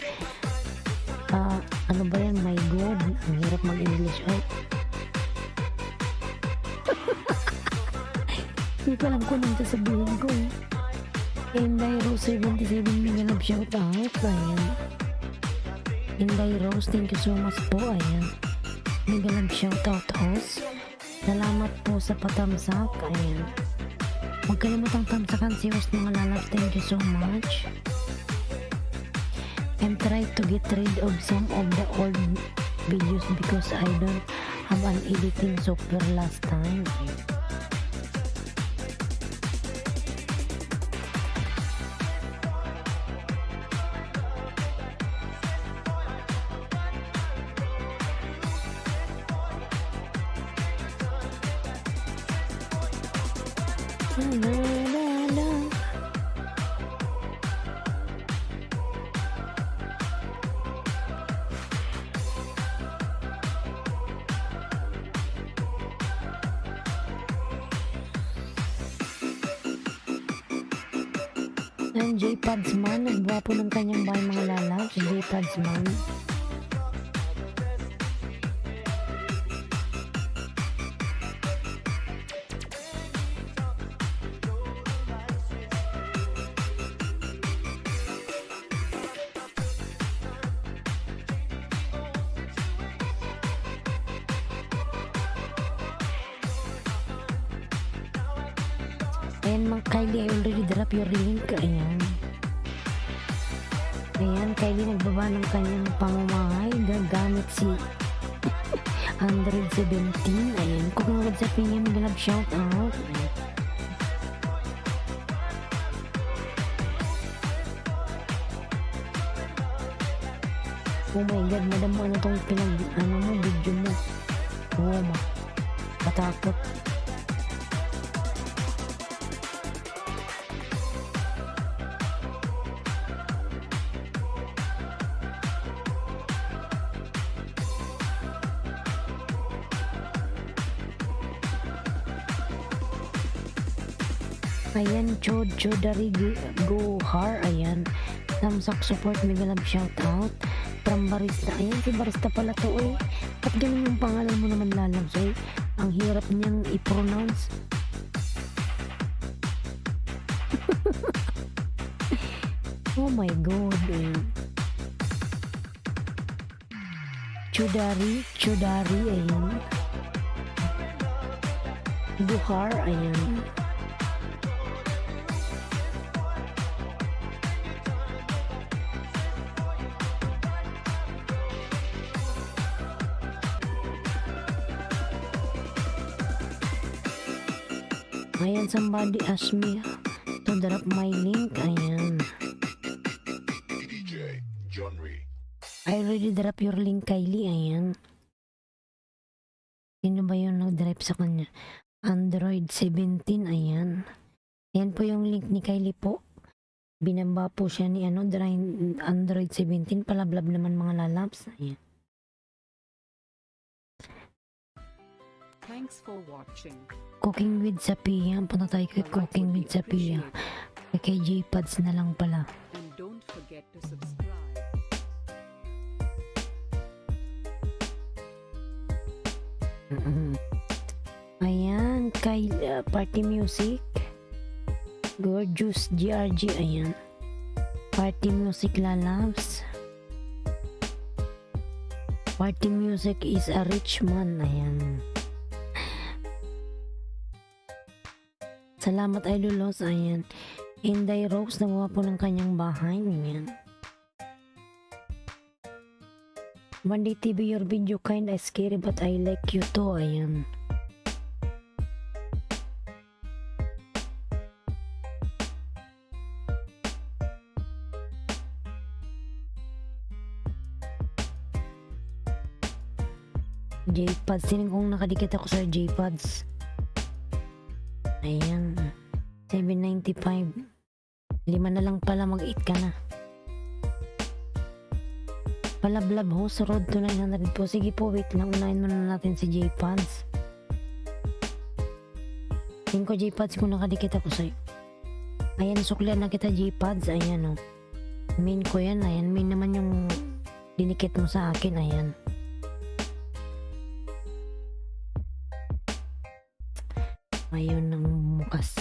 ano ba yan, my god, ang hirap mag-English, ay. Hindi ko alam kung anong sasabihin ko, eh. Inday Rose 77 million of shout out, ayan. Inday Rose, thank you so much po, ayan. Mega love shout out host. Salamat po sa patamsak, ayan. Huwag kalimutang tamsakan si host mga lalap, thank you so much. I'm trying to get rid of some of the old videos because I don't have an editing software last time. Ang J-Padsman, nagwapo ng kanyang bahay mga lalab, si J-Padsman. Ayan mga Kylie, I already drop your link. Ayan. Ayan, Kylie nagbaba ng kanyang pamamahay. Gagamit si Android 17. Ayan, kung nagad sa pingin, mag-love shout out. Ayan. Oh my god, madam mo ano tong mo, video mo. Oh ma, katakot. Ayan, Chodari Gohar, ayan. Tamsak support, mega love shout out. From Barista, ayan, si Barista pala to, eh. At ganun yung pangalan mo naman lalabs, eh. Ang hirap niyang i-pronounce. Oh my god, eh. Chodari, ayan. Gohar, ayan. Ayan, somebody asked me to drop my link. Ayan. DJ John Ree. I already drop your link, Kylie. Ayan. Sino ba yung nag-drop sa kanya? Android 17. Ayan. Ayan po yung link ni Kylie po. Binamba po siya ni Android 17. Palablab naman mga lalabs. Ayan. Thanks for watching. Cooking with Sapia. Punta tayo kay Cooking with Sapia. Kay J-Pads na lang pala. And don't forget to subscribe. Ayan, kay Party Music. Gorgeous GRG, ayan. Party Music lalabs. Party Music is a rich man, ayan. Salamat Idolos, ayan. Inday Rose, nagawa po ng kanyang bahay, ayan. Monday TV, your video kinda scary but I like you too, ayan. J-Pads, sining kong nakadikit ako sa J-Pads. Ayan, 795. 5 na lang pala, mag-8 ka na. Palablab host, road to 900 po. Sige po, wait lang. Unahin muna natin si J-Pads. Tingin ko J-Pads kung nakadikit ako sa'yo. Ayan, suklian na kita J-Pads. Ayan o. Main ko yan. Ayan, main naman yung dinikit mo sa akin. Ayan. Ayun ang mukas.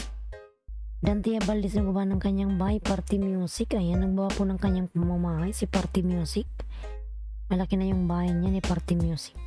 Dante Valdez nagbawa ng kanyang bahay, Party Music. Ayan, nagbawa po ng kanyang pamamahay, si Party Music. Malaki na yung bahay niya ni Party Music.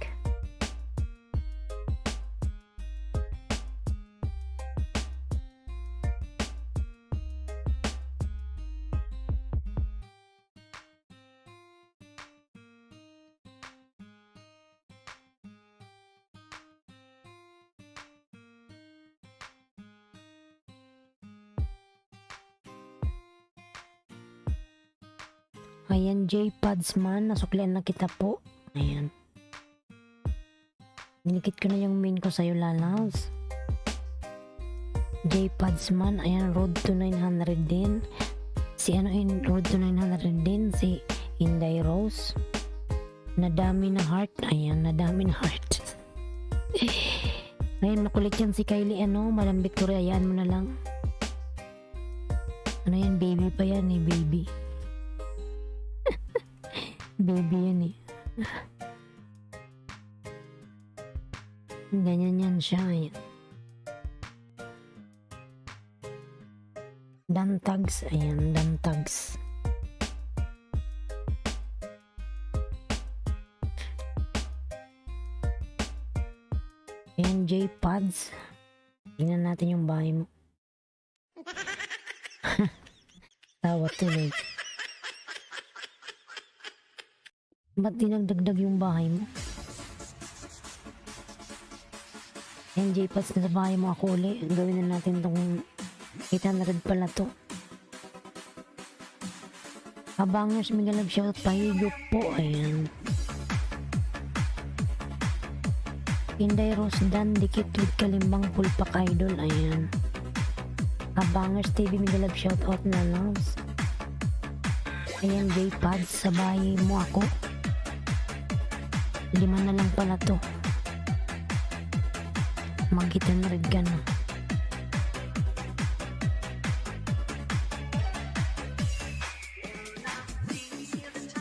Ayan, J-Pads man, nasuklian na kita po. Ayan. Dinikit ko na yung main ko sa'yo, lalaws. J-Pads man, ayan, road to 900 din. Si road to 900 din, si Inday Rose. Nadami na heart, ayan, nadami na heart. Ayan, makulit yan si Kylie, Madam Victoria, ayan mo na lang. Ano yan, baby pa yan baby. Baby yan ganyan yan siya. Dantags, ayan, dantags. Ayan, J-Pads. Tingnan natin yung bahay mo. Tawa tuloy. Ba't dinagdagdag yung bahay mo? Ayan, J-Pads, na sa bahay mo ako uli. Gawin na natin itong 800 pala to. Abangers, mega love shout pahigop po. Ayan. Inday Rose Dan, dikit with Kalimbang Pulpak Idol. Ayan. Abangers TV, mega love shout out na loves. Ayan, J-Pads, sa bahay mo ako. 5 na lang pala to. Magkita na rin ka na.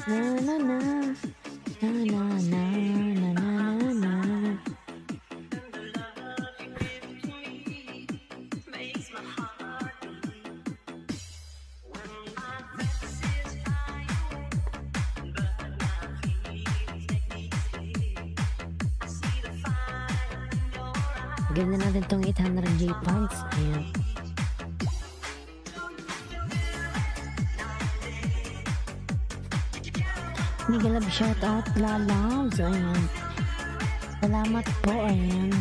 Na na na na na na na na na. Ganda natin tong 800 J-Pads. Ayan. Mega love shout out lalaws. Ayan. Salamat po. Ayan.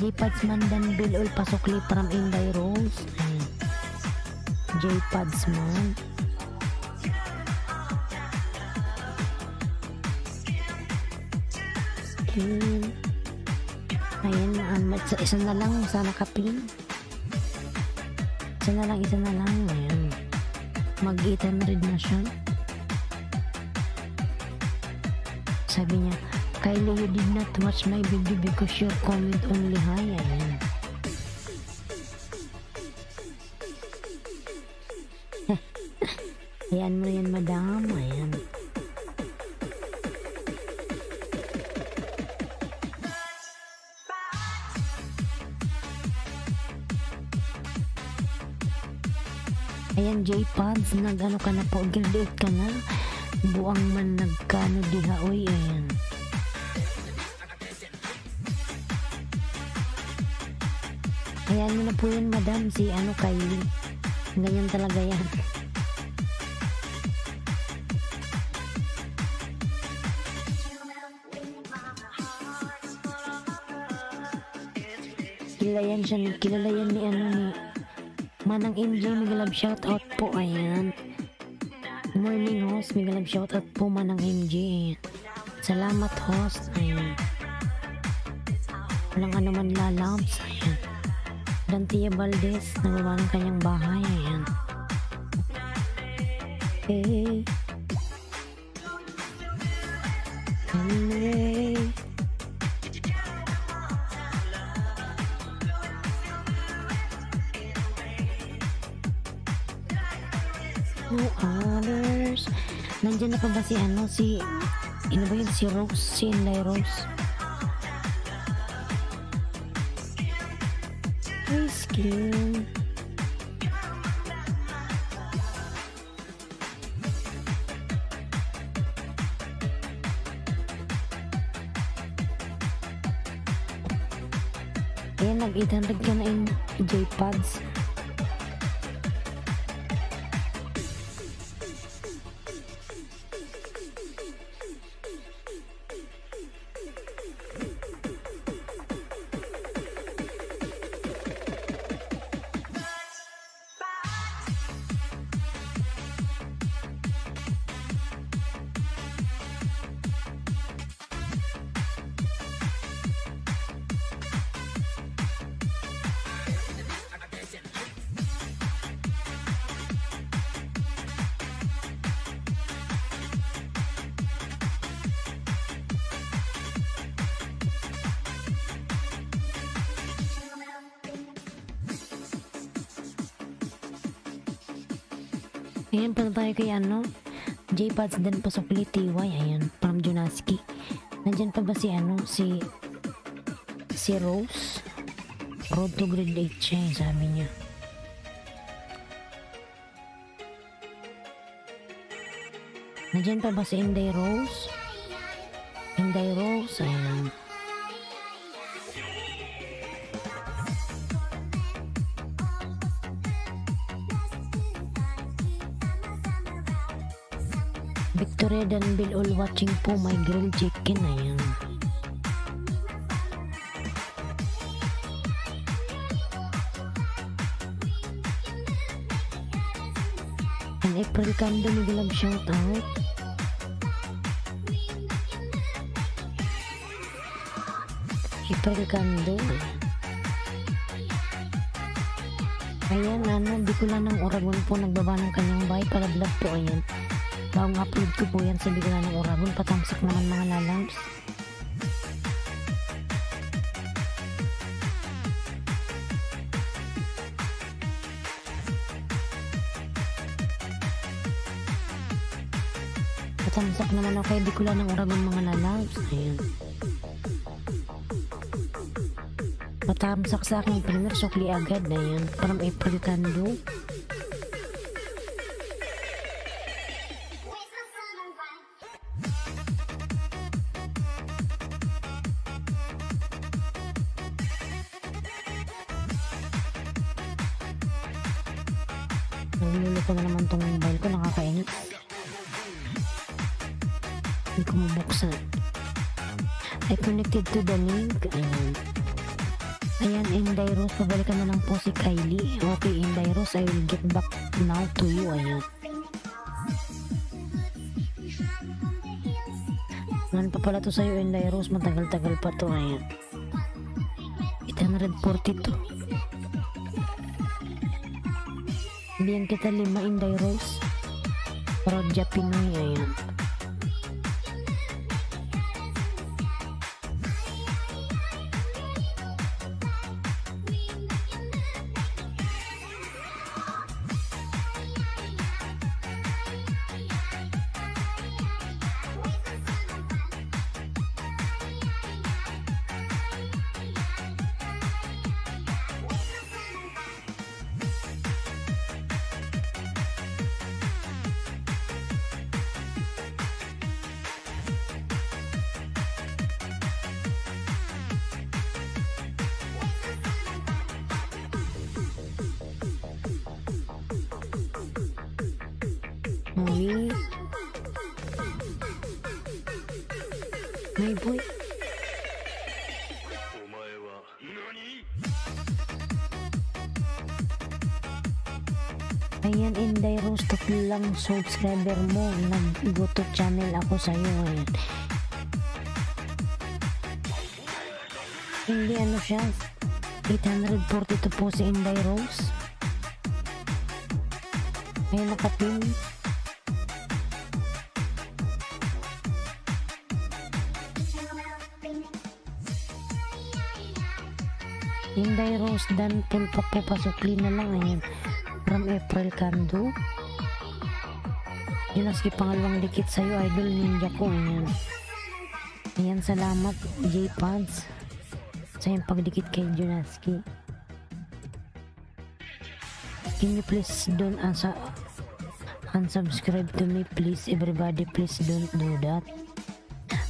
J-Pads man dan Bill Ul Pasokli from Inday Rose. Ayan. J-Pads man. Ayan. Ayan, isa na lang, sana kapin. Isa na lang, ayan. Mag-800 na siya. Sabi niya, Kylie, you did not watch my video because your comment only high. Ayan. Ayan mo yan, madam. Ayan. Ayan, J-Pads, nag-ano ka na po, grade 8 ka na. Buang man nagkano diha, oy, ayan. Ayan mo na po yun, madam, si Kylie. Ganyan talaga yan. Kilala yan ni Manang MJ, mega love shout out po. Ayan. Morning host, mega love shout out po, Manang MJ. Ayan. Salamat host. Ayan. Walang ano man lalabs. Ayan. Dante Valdez, nagawa ng kanyang bahay. Ayan. Okay. way. No others. Nandiyan na pa ba si ano ba yun, si Rose, si Inday Rose? Risky. Ayan, nag-800 ka na yung J-Pods. Ayan, pala tayo kay J-Pods din pa sa TY. Ayan, from Junaski. Nandyan pa ba si Rose? Road to grade 8 siya, sabi niya. Nandyan pa ba si Inday Rose? Inday Rose, ayan. Victoria Danville all watching po my grilled chicken. Ayan. And April Cando, Miguel shout out. April Cando. Ayan, Bicolano ng Oragon po nagbaba ng kanyang bike para vlog po. Ayan. Bagong upload ko po yan sa Bicolano ng Oragon. Patamsak naman mga lalabs. Patamsak naman ako kay Bicolano ng Oragon mga lalabs. Ayan. Patamsak sa aking premier sukli agad. Ayan. From April Cando. Nagluluto ko na naman tong mobile ko, nakakainit. Hindi ko mabuksan. I connected to the link. Ayan, Inday Rose, pabalikan na lang po si Kylie. Okay, Inday Rose, I will get back now to you. Ayan. Man pa pala to sa'yo, Inday Rose, matagal-tagal pa to. Ayan. 842. Bigyan kita 5, Inday Rose. Rodja Pinoy. Ayan. My boy. Ayan, Inday Rose, lang subscriber mo. Nag-YouTube channel ako sa'yo. Ayan. Hindi siya. 842 po si Inday Rose. Ayan, nakapin. Inday Rose Dan Pulpak po pasukli na lang. Ayan. From April Kando. Junaski pangalawang dikit sa'yo, idol ninja ko. Ayan. Ayan, salamat J-Pads sa yung pagdikit kay Junaski. Can you please don't unsubscribe to me please, everybody, please don't do that.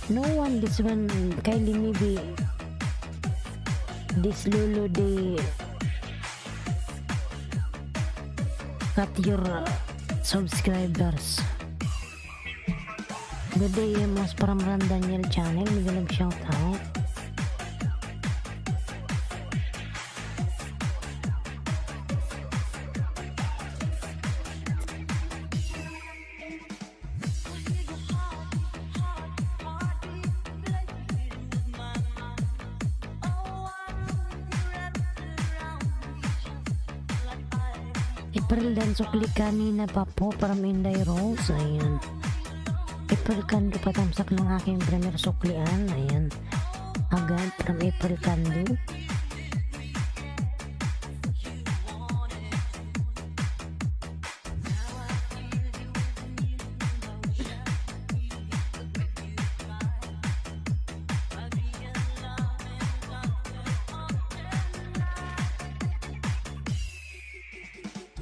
No one, this one Kylie maybe this Lulu de cut your subscribers. Good day, mas Paramran Daniel channel, magalang shout out. April Dan sukli kanina pa po from Inday Rose. Ayan. April Kando patamsak ng aking premier suklian. Ayan. Agad from April Kando.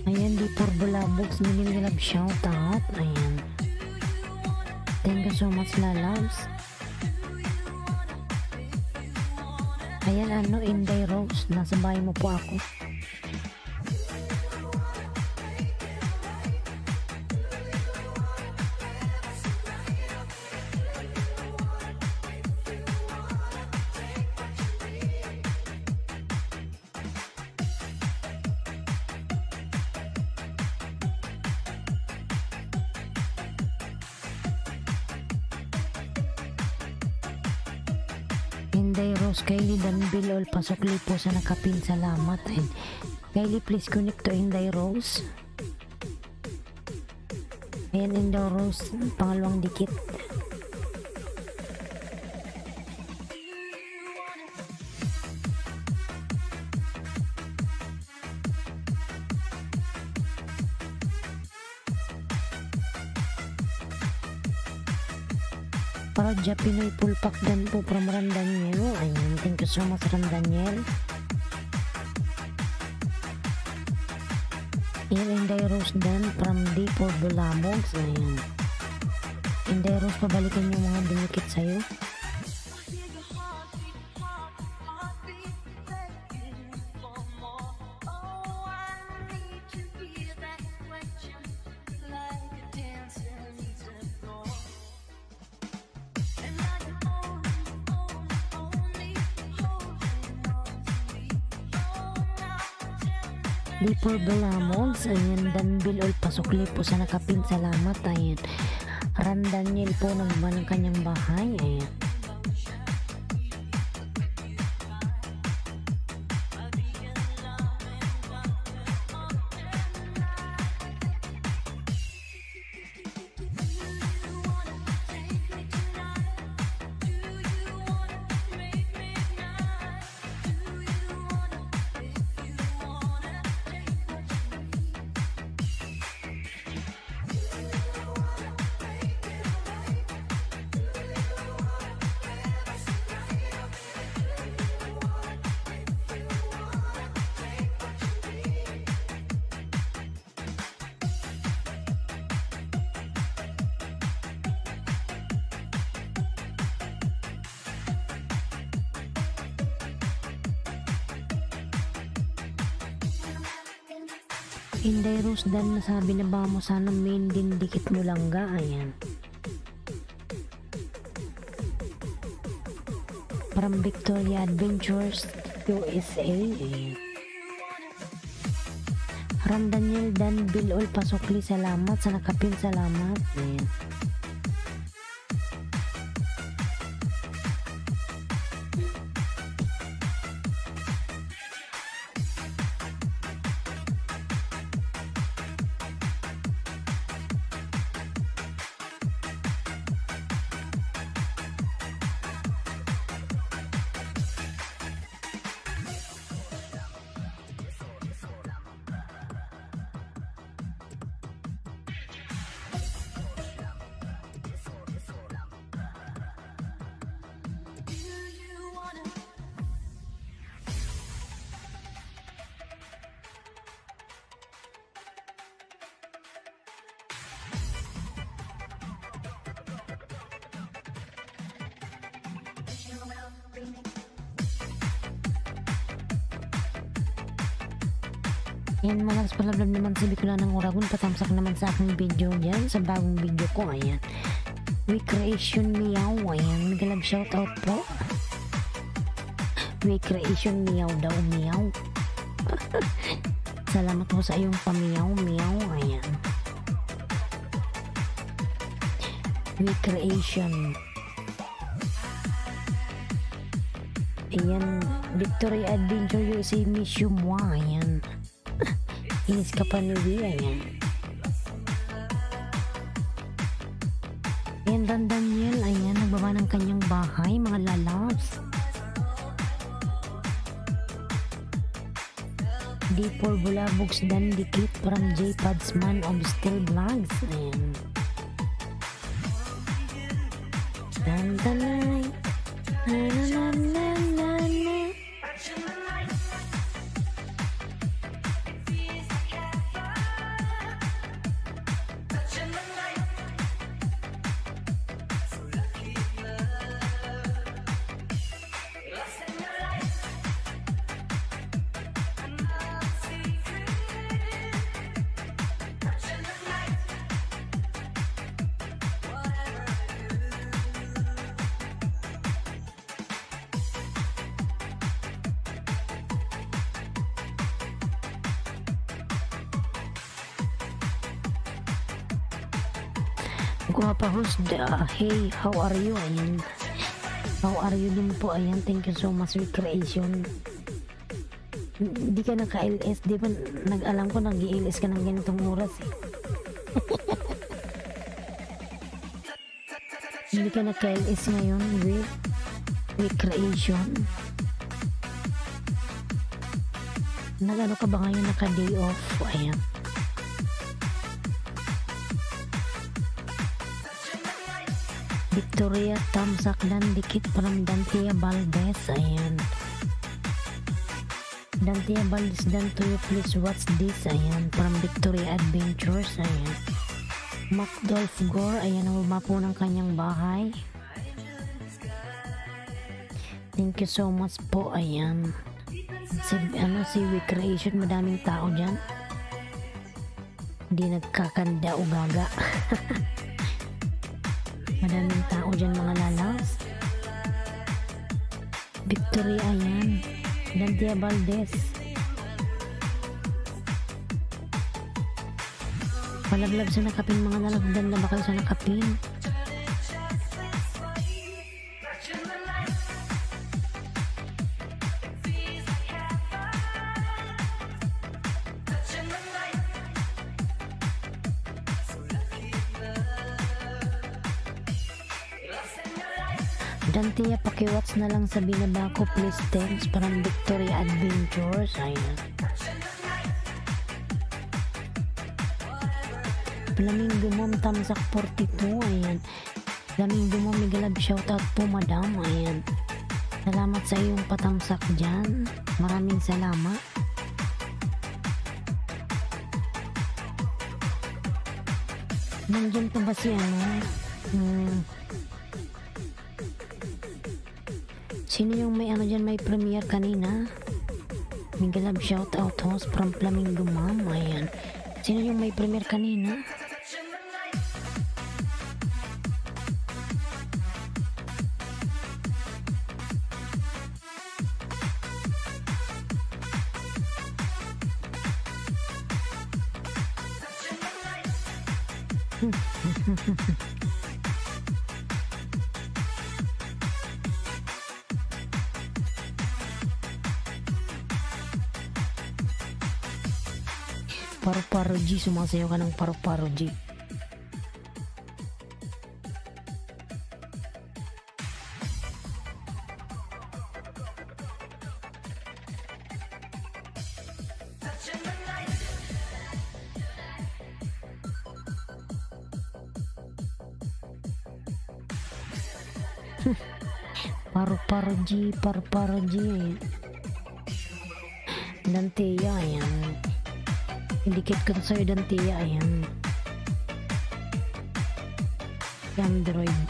Ayan, di por Bulabox, miling love shout out. Ayan. Thank you so much, lalabs. Ayan, ano, Inday Rose, nasa bahay mo po ako. Inday Rose, Kylie Dan Bilol, pasukli po sa nakapin, salamat. And Kylie, please connect to Inday Rose. Ayan, Inday Rose, pangalawang dikit. Para Pinoy Pulpak Dan po from Ran Daniel. Ayan, thank you so much, Ran Daniel. Ayan, Inday Rose Dan from D for Bulabox. Ayan. Inday Rose, pabalikan yung mga dinikit sa'yo. Di for Bulabox. Ayan, Dan Bilol, pasukli po sa nakapin, salamat. Ayan. Ran Daniel po naman ng kanyang bahay. Ayan. Inday Rose Dan, nasabi na ba mo sana main din dikit mo lang ga. Ayan. From Victoria Adventures USA. Ayan. Ran Daniel Dan Bilol, pasukli, salamat sa nakapin, salamat. Ayan. Yan, malakas palablab naman sa Bicolan ng Uragon. Patamsak naman sa aking video dyan, sa bagong video ko. Ayan, Recreation Meow. Ayan, nagalab shoutout po. Recreation Meow daw, meow. Salamat po sa iyong pamiyaw, meow. Ayan, Recreation. Ayan, Victory Adventure USA Miss You Moi. Ayan, inis ka pa Louie. Ayan, ayan, Dan Daniel. Ayan, nagbaba ng kanyang bahay, mga lalabs. D4 Bulabogs Dan Dikit from J Padsman of Still Vlogs. Ayan, Dan Danay. Na na na na na. Guwapa host, hey, how are you? Ayan, how are you din po? Ayan, thank you so much, Recreation. Hindi ka naka-LS, di ba? Nag-alam ko nag-i-LS ka ng ganitong oras eh. Hindi ka naka-LS ngayon, Recreation. Nag-ano ka ba ngayon, naka-day off? Ayan, Victoria Tamsak Dan Dikit from Dantia Valdez. Ayan, Dantia Valdez Dan to you, please watch this. Ayan, from Victoria Adventures. Ayan, Macdolph Gore. Ayan, nababa po ng kanyang bahay. Thank you so much po. Ayan, si Recreation, madaming tao dyan, hindi nagkakanda o gaga. Madaming tao dyan, mga lalas. Victory. Ayan, Dantia Valdez. Palablab sa nakapin, mga lalas. Ganda ba kayo sa nakapin? Dantia, pakiwatch na lang sa binaba ko, please, thanks, from Victoria Adventures. Ayan, Flamingo Mom Tamsak 42. Ayan, Flamingo Mom, migalab shoutout po, madam. Ayan, salamat sa iyong patamsak dyan, maraming salamat. Nandiyan pa ba si sino yung may dyan, may premiere kanina? Migalab shoutout host from Flamingo Mom. Ayan, sino yung may premiere kanina? Paru-paro G, sumasayaw ka ng paru-paro G. Paru-paro G, paru-paro G. Dantia, ayan. Indicate ko sa'yo, Dantia, ayan. Android.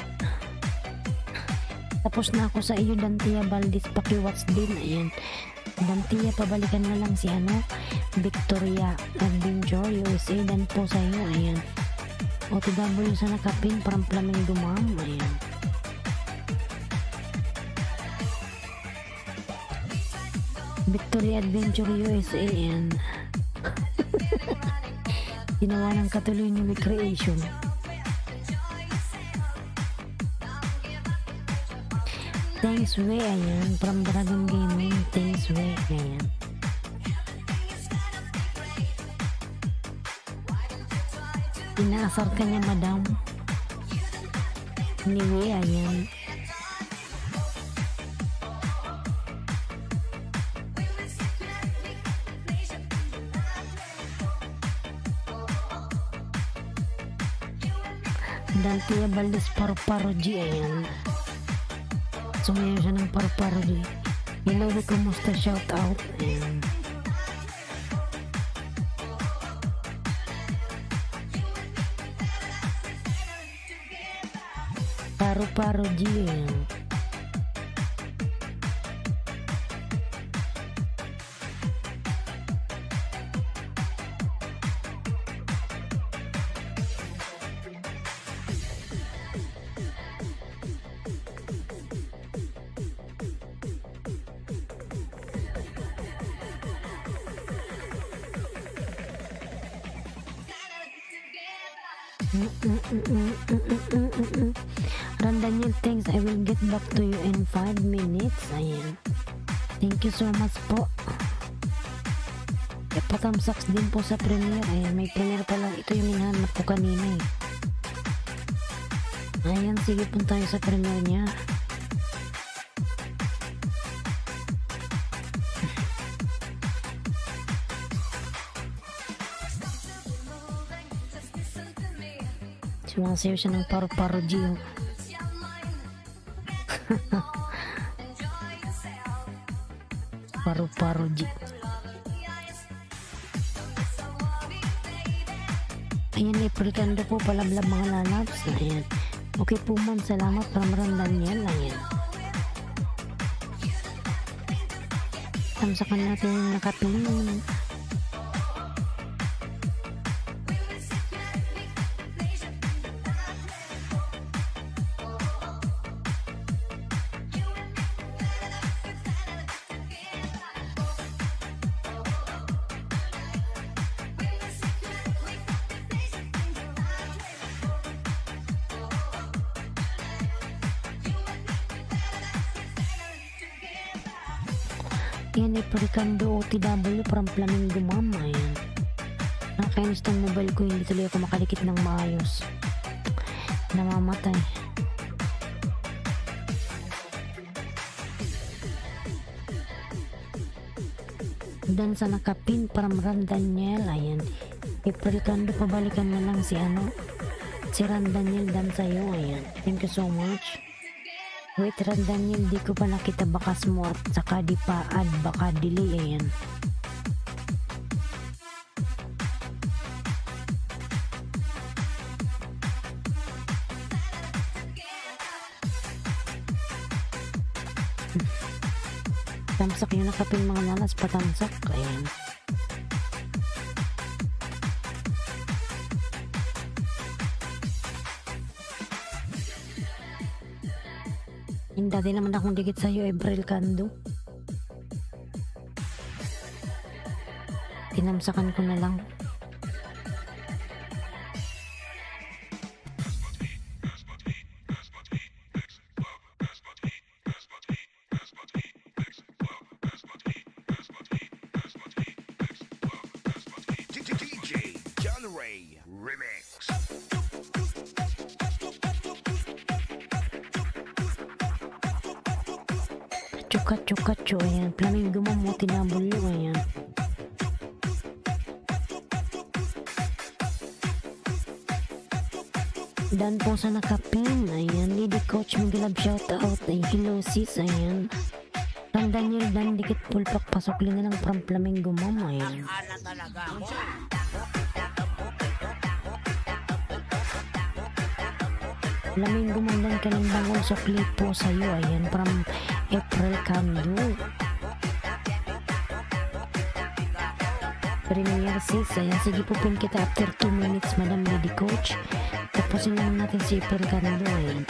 Tapos na ako sa iyo, Dantia Valdez, pakiwatch din, ayan. Dantia, pabalikan na lang si Victoria Adventure USA dan po sa iyo. Ayan. OTW sa nakapin from Flamingo ma'am. Ayan. Victoria Adventure USA and ginawa ng katuloy ni Recreation. Thanks way, ayan, from Dragon Gaming. Thanks way, ayan. Inaasar ka niya, madam. Anyway, ayan. Dante Valdez Paru-Paro-G, ayan. Sumayaw siya ng Paru-Paro-G. Hello, kumusta? Shout out. Ayan. Paru-Paro-G, ayan. Ran Daniel, thanks. I will get back to you in 5 minutes. Ayan. Thank you so much po. Patamsaks din po sa premiere. Ayan, may premiere pala. Ito yung hinahanap ko kanina eh. Ayan, sige po tayo sa premiere niya. Sumasayaw siya ng Paru-Paro-G. Paru-Paro-G. Ayan, April Kando po, palablab mga lalabs. Ayan. Okay po ma'am, salamat. Ram Daniel. Ayan. Tamsakan natin yung nakapiling. Yan, Iprikando OTW from Flamingo ma'am. Ayan. Nakakainis tong mobile ko, hindi tuloy ako makalikit ng maayos. Namamatay. Dan sa nakapin from Ran Daniel. Ayan. Iprikando, pabalikan na lang si si Ran Daniel dan sa'yo. Ayan. Thank you so much. Wait, Ran Daniel, di ko pa nakita, baka smart, saka di pa add, baka delay. Ayan. Tamsak yung nakapin mga nanas, patamsak. Ayan. Yung dati naman akong dikit sa'yo, April Kando. Tinamsakan ko na lang. DJ John Ray Remix. Chukat-chukat-chu, ayan. Flamingo mo, tinabulyo, ayan. Dan po sa nakapin, ayan. Lady Coach Miguelab, shout out. Ay, hello sis, ayan. Ran Daniel, dan dikit pulpak, pasok na lang from Flamingo mo, ayan. Flamingo mo, dan kalimbang also clip po sa'yo, ayan. From April Kando. Premier 6. Ayan, sige po pin kita after 2 minutes, Madam Lady Coach. Tapusin lang natin si Pelcando. Ayan.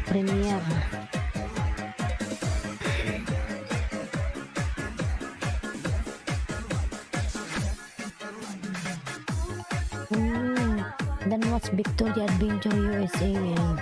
Premier. Then what's Victoria Adventure USA? Ayan.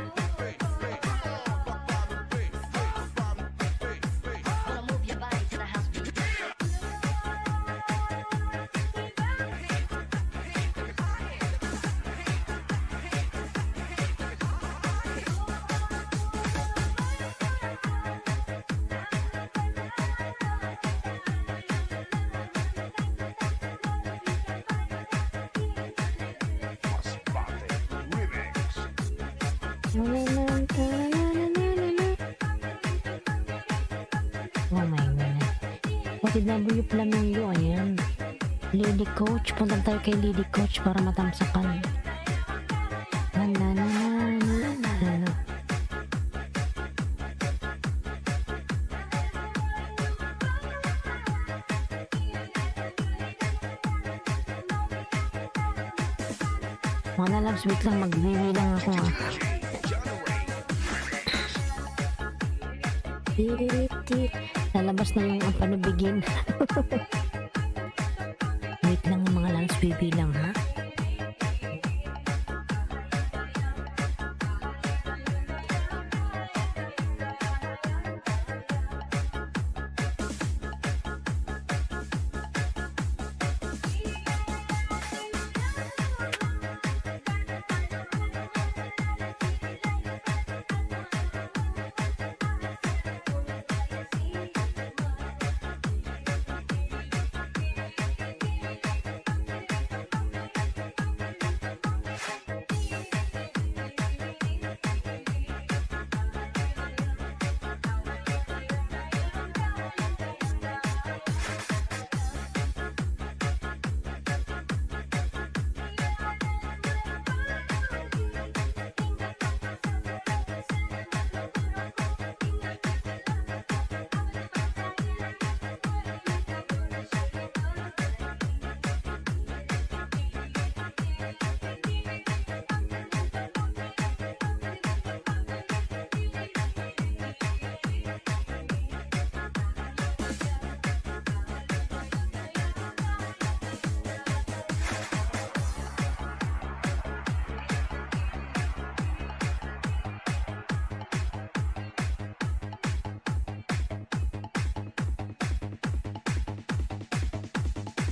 Oh my God. Pati W Flamingo, ayan. Lady Coach, punta tayo kay Lady Coach para matamsakan. Na na na na na na na. Mga lalabs, wait lang, magbibilang ako ah. Tiririt. Lalabas na yung ang panubigin. Wait lang mga lalabs, bibilang ha.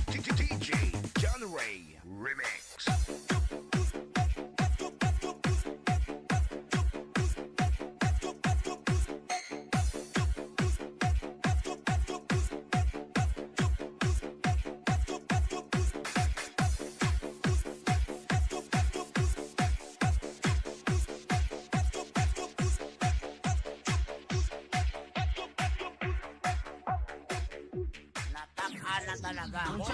DJ John Ray Remix. Natakhan na talaga ako.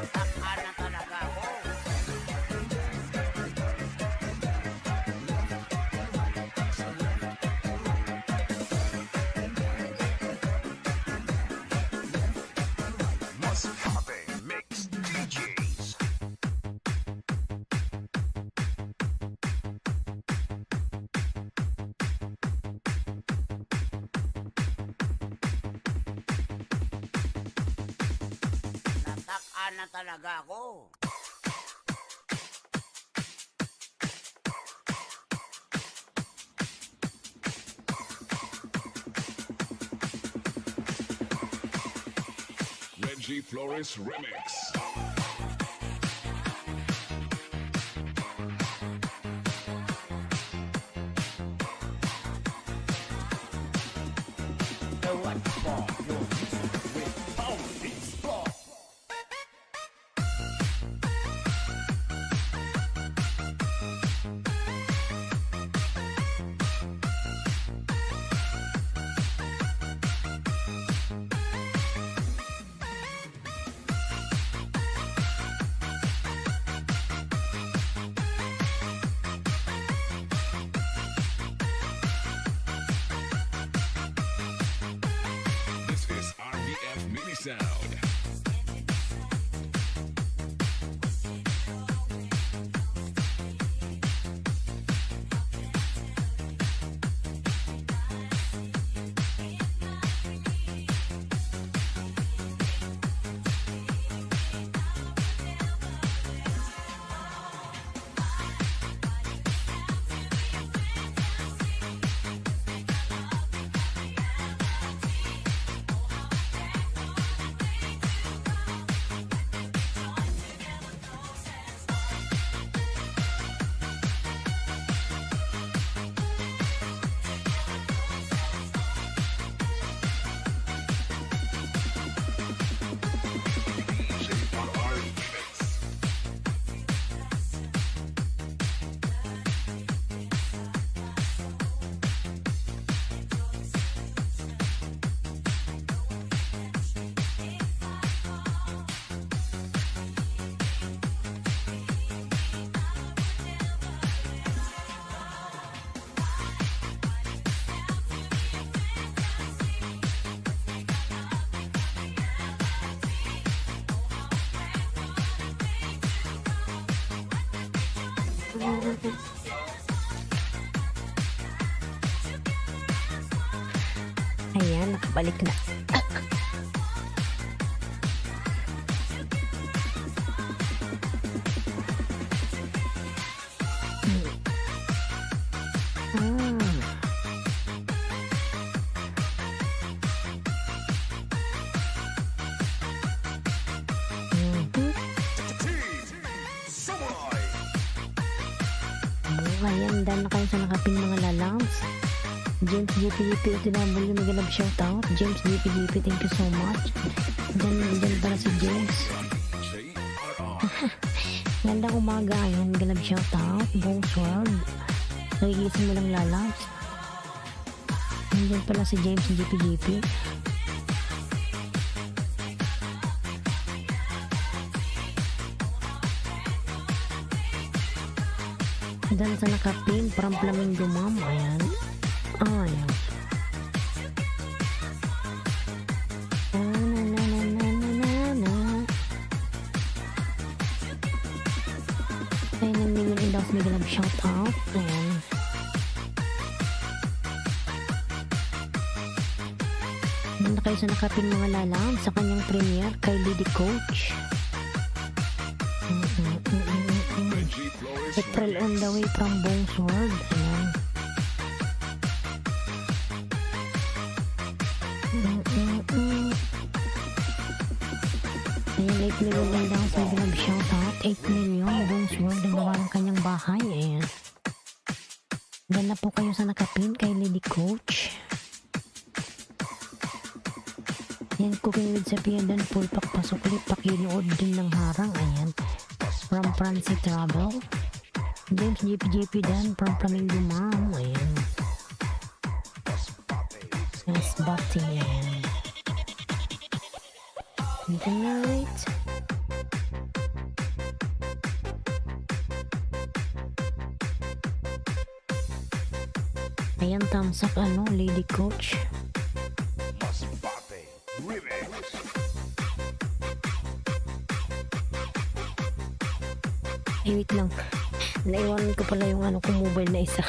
Natakhan na talaga ako. What's poppin'? Mix DJs. Natakhan na talaga ako. Reggie Flores Remix. Ayan, nakabalik na. Samurai. Ayan, dahil na kayo sa nakapin mga lalams. James GPGP Utinabol yung magalab shoutout. James GPGP, thank you so much. Dyan para si James. Gandang umaga, ayan, magalab shoutout. Buong sword. Nagigising mo lang lalams. Dyan pala si James GPGP. Dan sa nakapin, parang flamingo ma'am. Ayan. Ayan. Ayan ang million indaws may galab shout out. Ayan. Nanda kayo sa nakapin mga lalang sa kanyang premiere kay Lady Coach. April on the way from Bongsword. Ayan. Ayan, 8 million lang daw sa Grab shoutout. 8 million Bongsword ang gawa ng kanyang bahay. Ayan. Ganda po kayo sa nakapin kay Lady Coach. Ayan, cooking with Sophia Dan full pack pasukli pakinuod din ng harang. Ayan. From Francie Travel. James GPGP Dan from Flamingo Mom. Ayan. Yes, Bati. Ayan. Good night. Ayan, thumbs up, Lady Coach. Masbate Remix. Ay, wait lang. Naiwanan ko pala yung kong mobile na isa.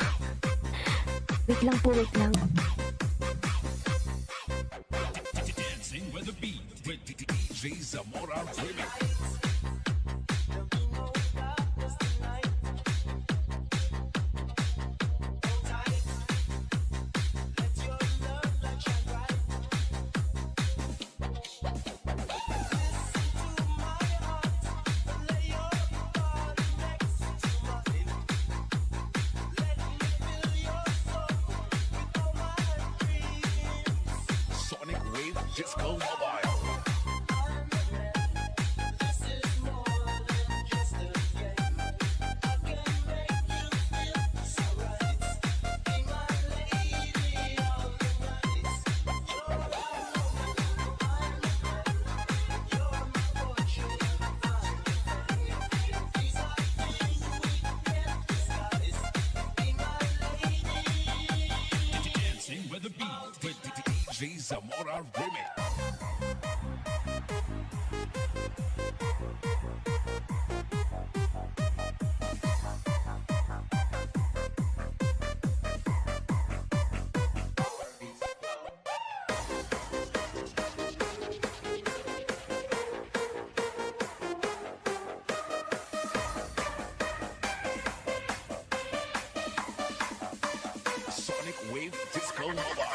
Wait lang po, wait lang. Dancing with the beat with DJ Zamora Remix. Sonic Wave Disco Mobile. Dancing with the beat with DJ Zamora Remix. Sonic Wave Disco Mobile.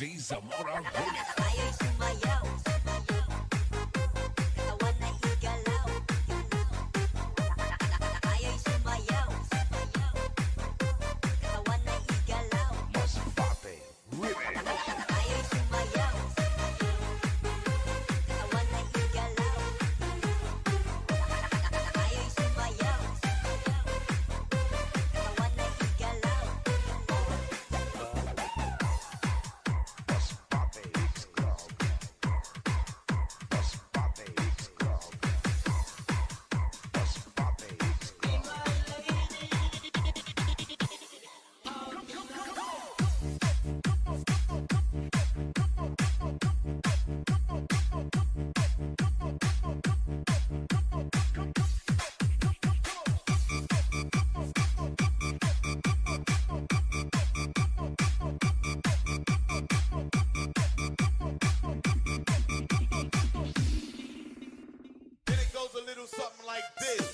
DJ Zamora Remix. Tayo'y sumayaw, katawan ay igalaw. Tayo'y sumayaw, katawan ay igalaw. Masbate Remix. Tayo'y sumayaw, katawan ay igalaw. Tayo'y sumayaw, katawan ay igalaw. Masbate Mix Club. Masbate Mix Club. Masbate Mix Club. Then it goes a little something like this.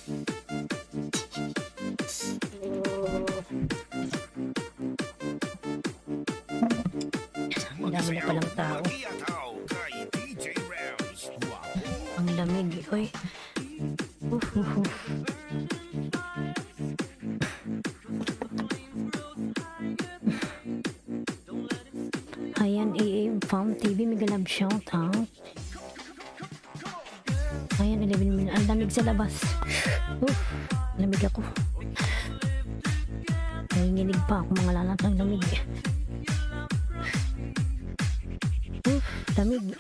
Ang dami na palang tao. Mag-iataw kay DJ Rams. Guwapo. Ang lamig. Uy. Uhuhu. Ayan, AA Farm TV, mega love shout out. Ayan, 11 minutes. Ang lamig sa labas. Lamig ako. Nanginginig pa ako mga lalat ng lamig. Lamig.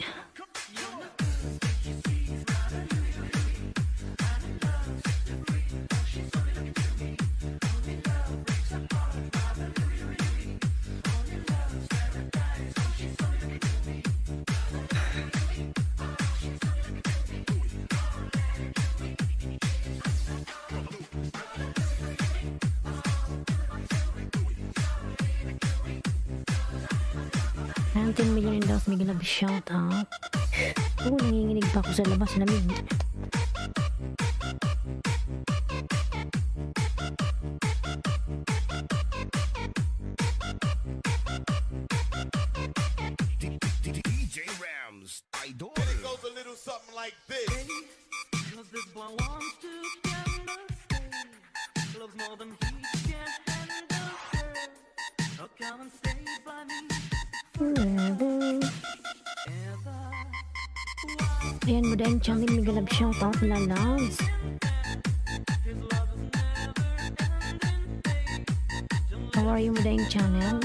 Ayan, 10 million daw. Mega love shout out. Nanginginig pa ako sa labas. Lamig. DJ Rams. Idol. Then it goes a little something like this. Cause this boy wants to get the stage. Loves more than he can handle, girl. Oh, come and stay by me ever. Ayan, Modern Channel, mega love shout out, lalabs. His love is never ending. How are you, Modern Channel?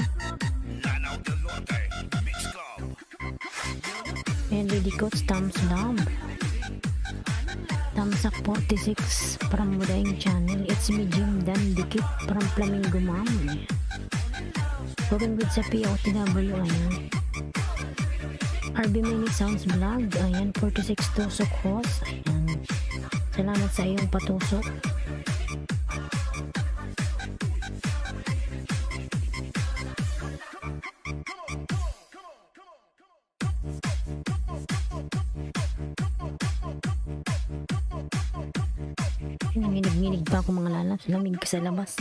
Lanao del Norte Mix Club. Ayan, Lady Coach, thumbs up. Thumbs up 46 from Modern Channel. It's me, Jim Dan Dikit from Flamingo Mom. Working with sa POTW, ayan. RB Mini Sounds Vlog, ayan, 46 tusok host, ayan. Salamat sa iyong patusok. Nanginig-nginig pa ako mga lalabs, lamig ka sa labas.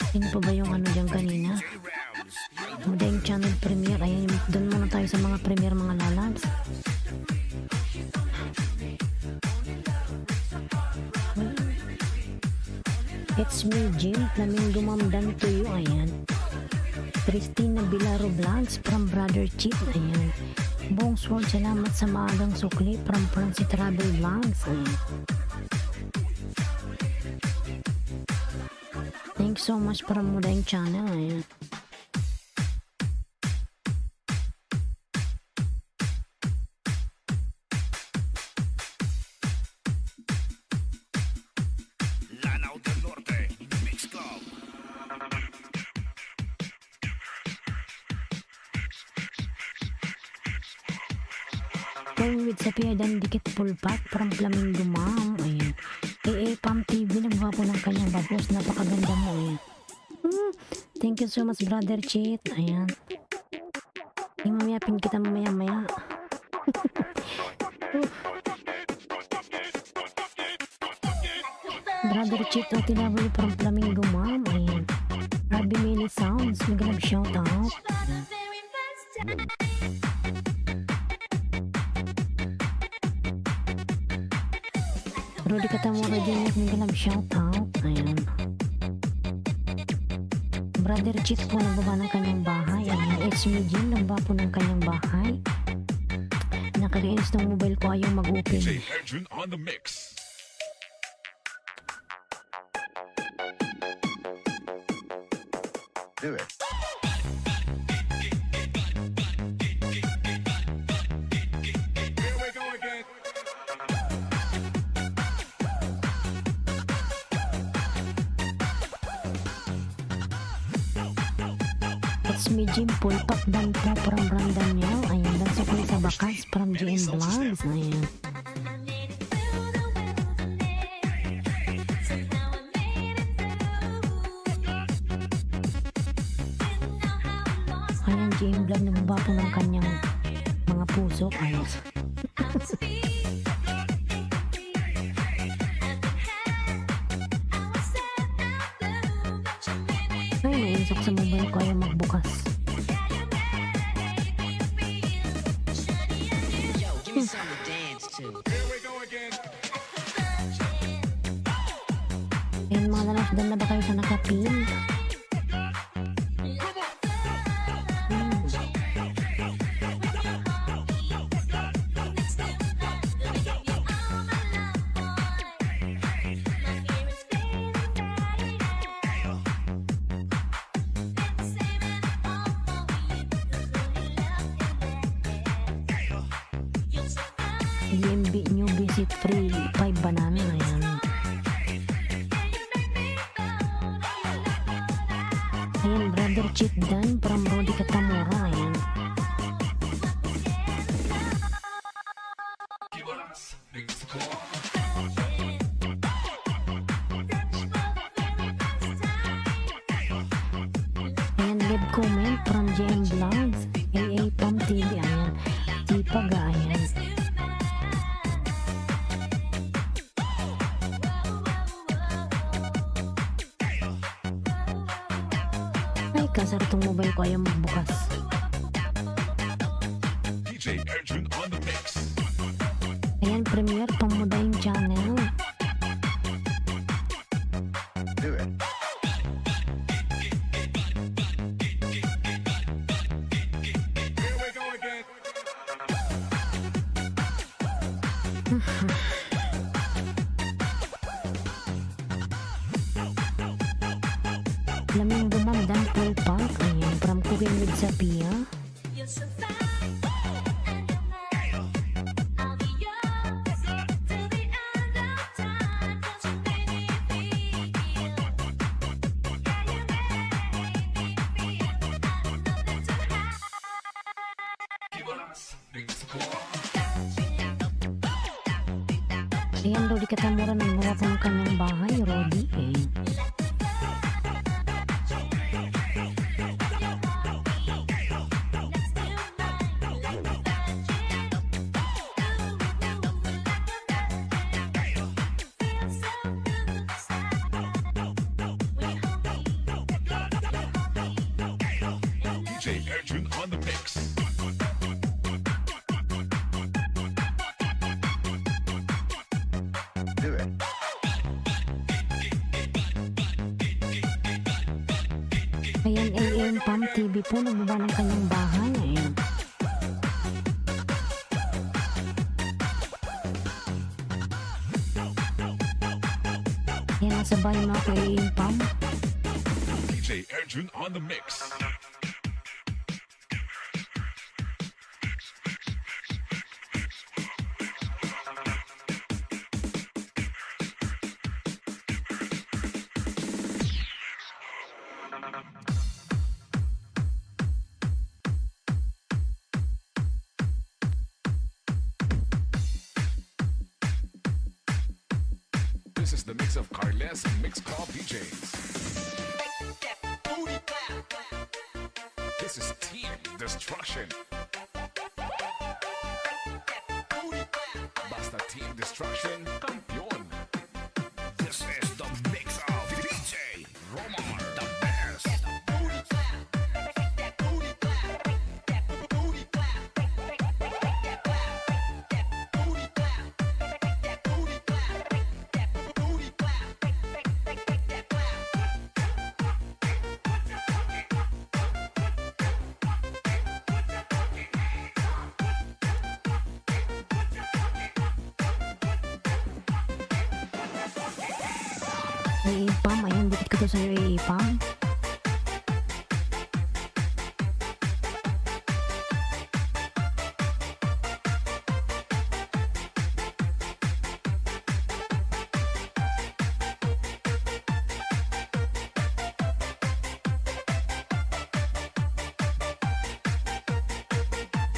Sino pa ba yung ano dyan kanina? DJ Rams. Modern Channel Premiere. Ayan, doon muna tayo sa mga premiere mga lalabs. It's me, Jim. Flamingo Mom Dan to you. Ayan. Christina Bilaro Vlogs from Brother Chip. Ayan. Bongs World, salamat sa maagang sukli from Francie Travel Vlogs. Ayan. Thanks so much para Modern Channel. Ayan. Lanao del Norte Mix Club. Going with Sapia Dan Dikit Pulpat from Flamingo Mom. Ayan. AA Pam TV, nagwapo ng kanyang bagos. Napakaganda mo. Ayan. Thank you so much, Brother Cheat. Ayan. Imamayapin kita mamaya-maya. Brother Cheat OTW from Flamingo Mom. Ayan. Happy Mini Sounds. May ganap shout out. Rudy Katamura Junior. May ganap shout out. Ayan. Brother Cheat po nagbaba ng kanyang bahay. Ayan. It's me Jim. Nagbaba po ng kanyang bahay. Nakakainis ng mobile ko ayaw mag-open. DJ Edwin on the mix. Do it. Here we go again. It's me Jim Paul Pakdan po from Brandanyao. Ayan. Danso ko sa bakas from GM Vlogs. Ayan. Ayan, GM Vlog nagbaba po ng kanyang mga puso. Ayan. Ay, nainsok sa mobile ko ayaw magbukas. Here we go again. Ayan mga lalas, dala ba kayo sa nakapin? DMB New Visit Free 5 banana. Ayan. Ayan, Brother Cheat Dan from Rudy Katamura. Ayan. Ayan, leave comment from JM Vlogs. AA Pam TV. Ayan. Tipaga. Ayan. Ay, kasar itong mobile ko ayaw magbukas. DJ Edwin on the mix. Ayan, Premiere Pamudayong channel. Do it. Here we go again. Flamingo Mom Dan Paul Park. Ayan, from Cooking with Sapia. Ayan, Rudy Katamura nagmura po ng kanyang bahay, Rudy. Ayan. DJ Edwin on the mix. Do it. Ayan, AM Pam TV po nagbaba ng kanyang bahay. Ayan. Ayan, nasa bahay mga ko AM Pam. DJ Edwin on the mix. This is the mix of Carles Mix Club DJs. Booty clap. This is Team Destruction. Basta Team Destruction, kampiyon. This is the mix of DJ Romar, the best. Iipam, ayan, dikit ko to sa'yo, iipam.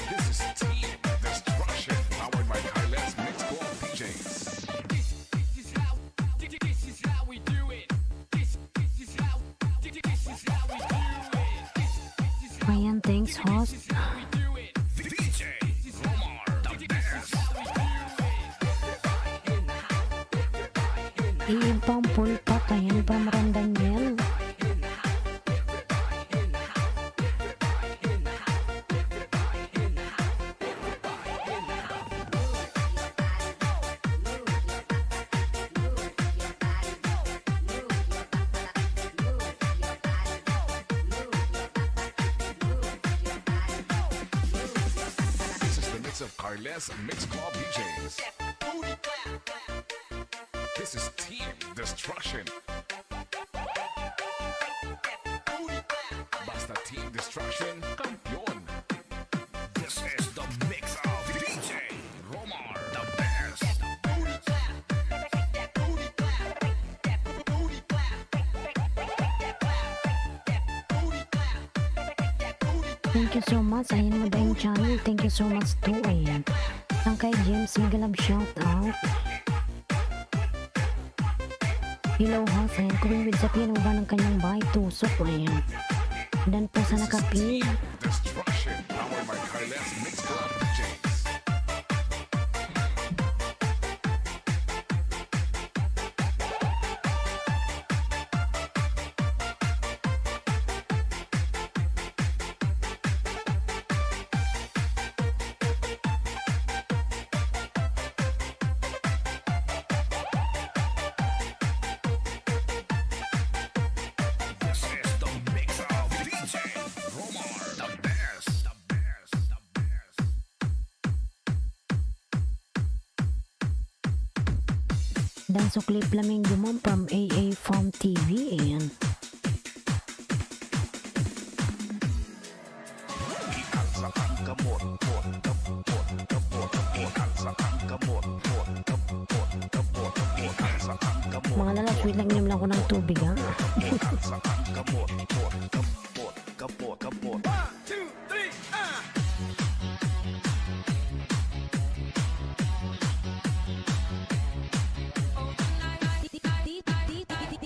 This is Team Destruction, powered by Carles Mix Club DJs. Ayan, thanks, host. DJ Romar, the best. Iipam, pulpat, ayan, from Randaniel. This is the mix of Carles Mix Club DJs. This is Team Destruction. Basta Team Destruction, kampiyon. This is the mix of DJ Romar, the best. Thank you so much. Ayan mo yung channel. Thank you so much too. Ayan. Ang kay James, Migalab shout out. Hello, host. Ayan, kumibig sa pinuba ng kanyang bahay. Tusok. Ayan. Dan po sa This is nakapin. Team Destruction, powered by Carles Mix Club DJs. This is the mix of DJ Romar, the best. The best. The best. Dan suklip laming gumam from AA Farm TV. Ayan. Ikalsa ang gamot, gamot, gamot, gamot, ikalsa ang gamot, gamot, gamot, gamot, ikalsa ang gamot, Mga lalas, wait lang, inom lang ko ng tubig, ha? ikalsa ang gamot, gamot, gamot, gamot, gamot.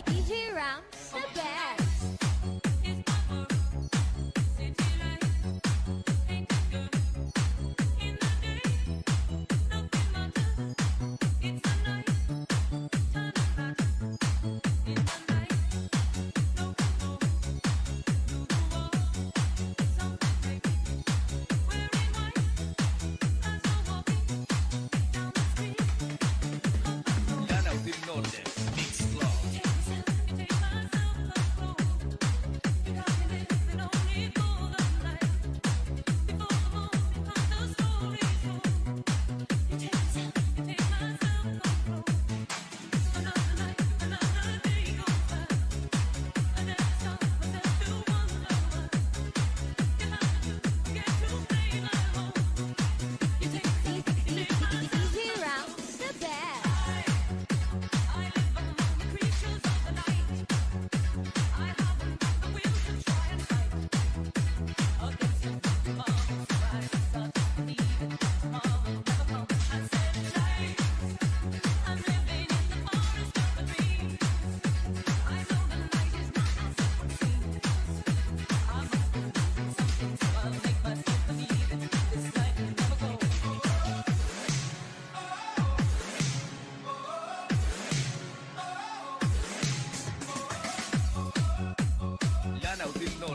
DJ Rams, the best.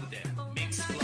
Desorden Mix Club.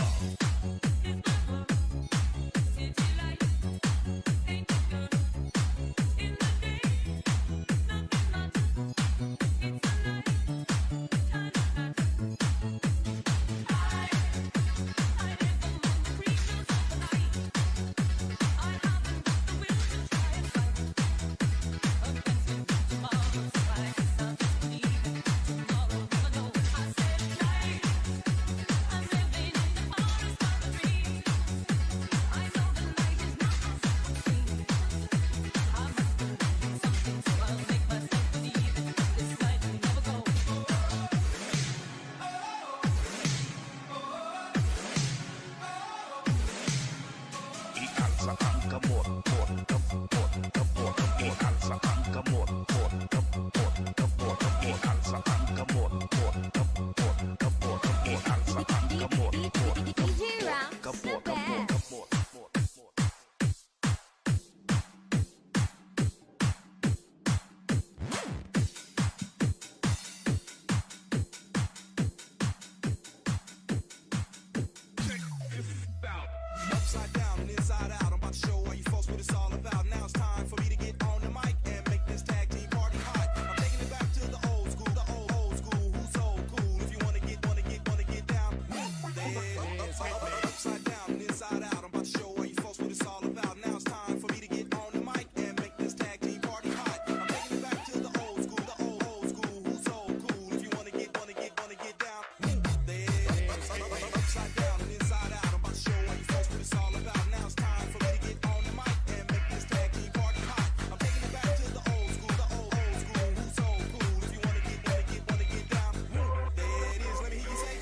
Ikalsa ang gamot, gamot, gamot, gamot. Ikalsa ang gamot, gamot, gamot, gamot. Ikalsa ang gamot, gamot, gamot, gamot. Ikalsa ang gamot, gamot, DJ Rams, the gamot, best. gamot, gamot. Upside down and inside out. I'm about to show all you folks what it's all about. Now it's time for me to get on the mic and make this tag team party hot. I'm taking it back to the old school, old school. Who's so cool? If you wanna get down, upside down and inside out. I'm about to show all you folks what it's all about. Now it's time for me to get on the mic and make this tag team party hot. I'm taking it back to the old school, old school. Who's so cool? If you wanna get down, upside down and inside out. I'm about to show all you folks what it's all about. Now it's time for me to get on the mic and make this tag team party hot. I'm taking it back to the old school, old school. Who's so cool? If you wanna get down, there it is. Let me hear you say.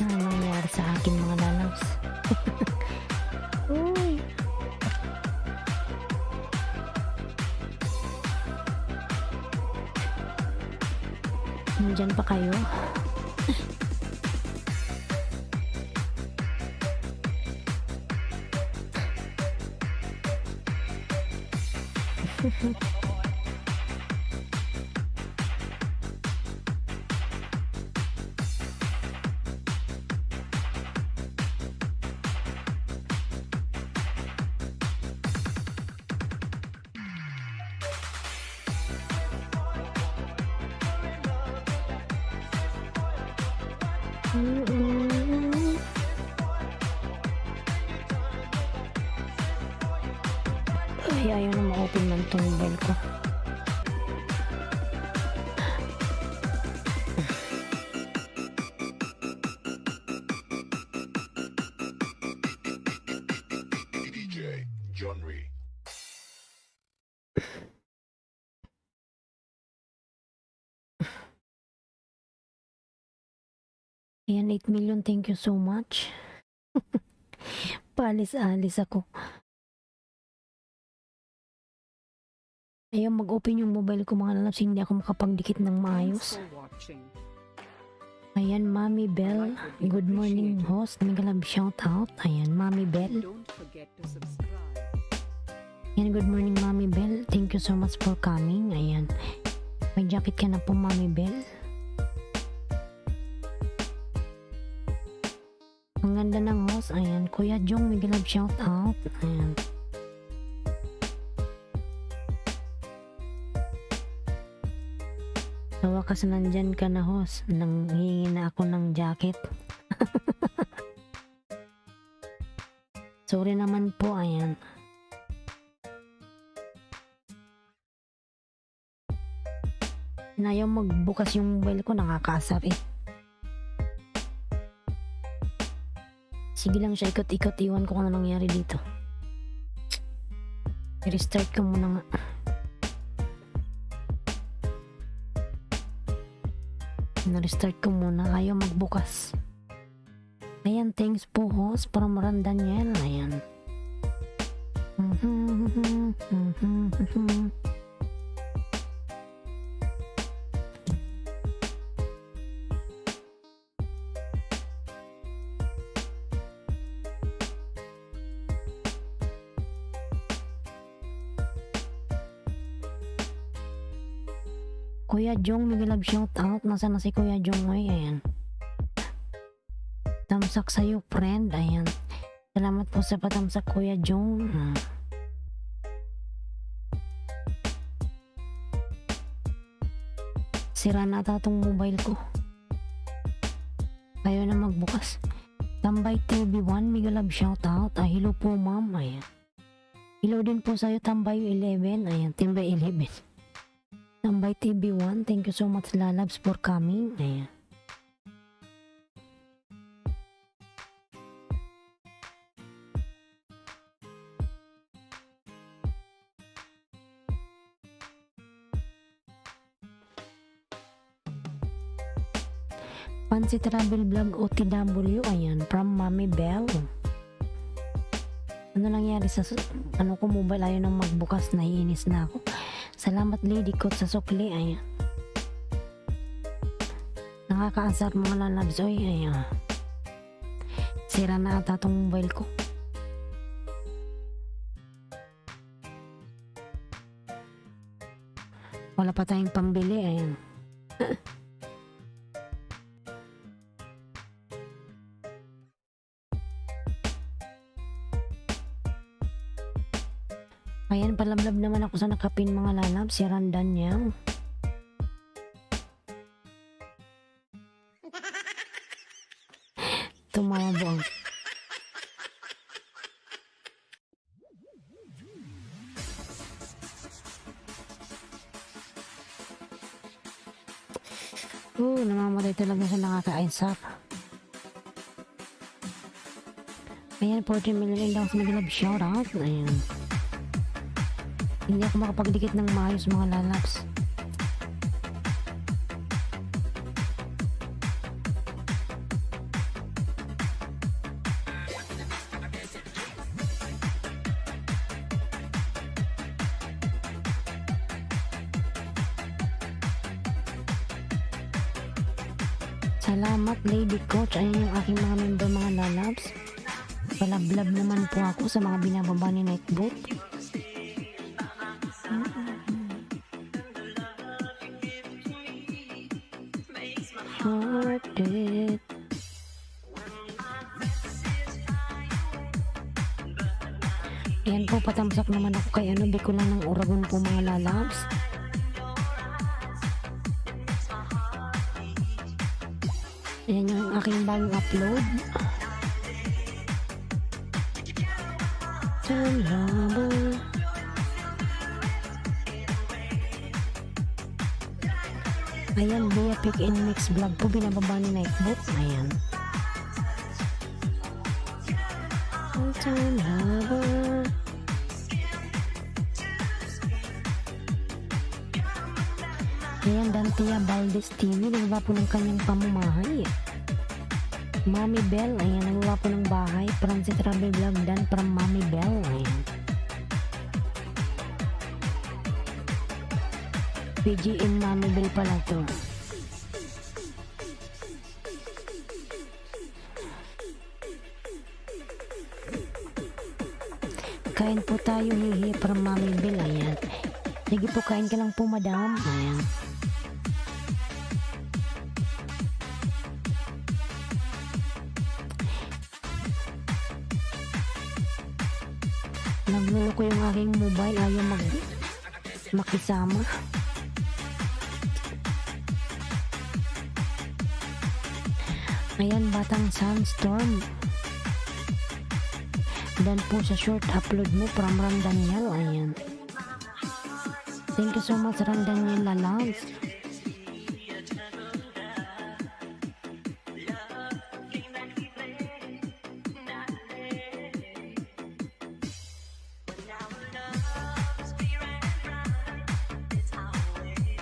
Ano nangyari sa akin mga lalabs? Uy. Nandyan pa kayo? Ay, ayaw na ma-open man itong mobile ko. DJ John Ree. Ayan, 8 million. Thank you so much. Paalis-alis ako. Ayaw mag-open yung mobile ko mga lalabs. Hindi ako makapagdikit ng maayos. Thanks for watching. Ayan, Mami Bell. Good morning, host. Mega love shout out. Ayan, Mami Bell. Don't forget to subscribe. Ayan, good morning, Mami Bell. Thank you so much for coming. Ayan. May jacket ka na po, Mami Bell. Ang ganda ng host. Ayan, Kuya Jong. Mega love shout out. Ayan. Sa wakas nandyan ka na, host. Nanghingi na ako ng jacket. Sorry naman po, ayan. Ayaw magbukas yung mobile ko, nakakaasar eh. Sige lang siya, ikot-ikot, iwan ko kung ano nangyari dito. I-restart ko muna nga. Na-restart ko muna, ayaw magbukas. Ayan, thanks po host para Maran Daniel. Ayan. Kuya Jong, mega love shout out. Nasaan na si Kuya Jong ay? Ayan. Tamsak sa'yo, friend. Ayan. Salamat po sa patamsak, Kuya Jong. Sira na ata tong mobile ko. Ayaw na magbukas. Tambay TV1, mega love shout out. Hello po, ma'am. Ayan. Hello din po sa'yo, Tambay 11. Ayan, Tambay 11. Tambay TV1, thank you so much lalabs for coming. Ayan. Fancy Travel Vlog OTW, ayan, from Mami Bell. Ano nangyari sa ano ko mobile, ayaw nang magbukas, naiinis na ako. Salamat lady ko sa sukli, ayan. Nakakaasar mga lalabs, oy, ayan. Sira na ata tong mobile ko. Wala pa tayong pambili, ayan. Ayan, palablab naman ako sa nakapin mga lalab, si Randan niya. Tumawa buang. Namamatay talaga sa nakaka-ainsap. Ayan, 14 million daw sa nag-love shoutout. Ayan. Hindi ako makapagdikit ng maayos mga lalabs. Salamat Lady Coach. Ayan yung aking mga member mga lalabs. Palablab naman po ako sa mga binababa ni Nightbot. Hearted. Ayan po, patamsak naman ako kay Bikulan ng Uragon po mga lalabs. Ayan yung aking bagong upload. Salamat. Ayan, via pick and mix vlog po, binababa ni Nightbot. Ayan. Salamat. Ayan, Dantia Valdez TV, nagawa po ng kanyang pamamahay. Mami Bell, ayan, nagawa po ng bahay. Francis Travel Vlog dan from Mami Bell, ayan. PGM Mami Bell pala to. Kain po tayo, hihi, from Mami Bell, ayan. Sige po, kain ka lang po, madam, ayan. Naglulo ko yung aking mobile, ayaw makisama. Ayan, Batang Sandstorm. Dan po sa short upload mo from Ram Daniel, ayan. Thank you so much, Ram Daniel Lalans.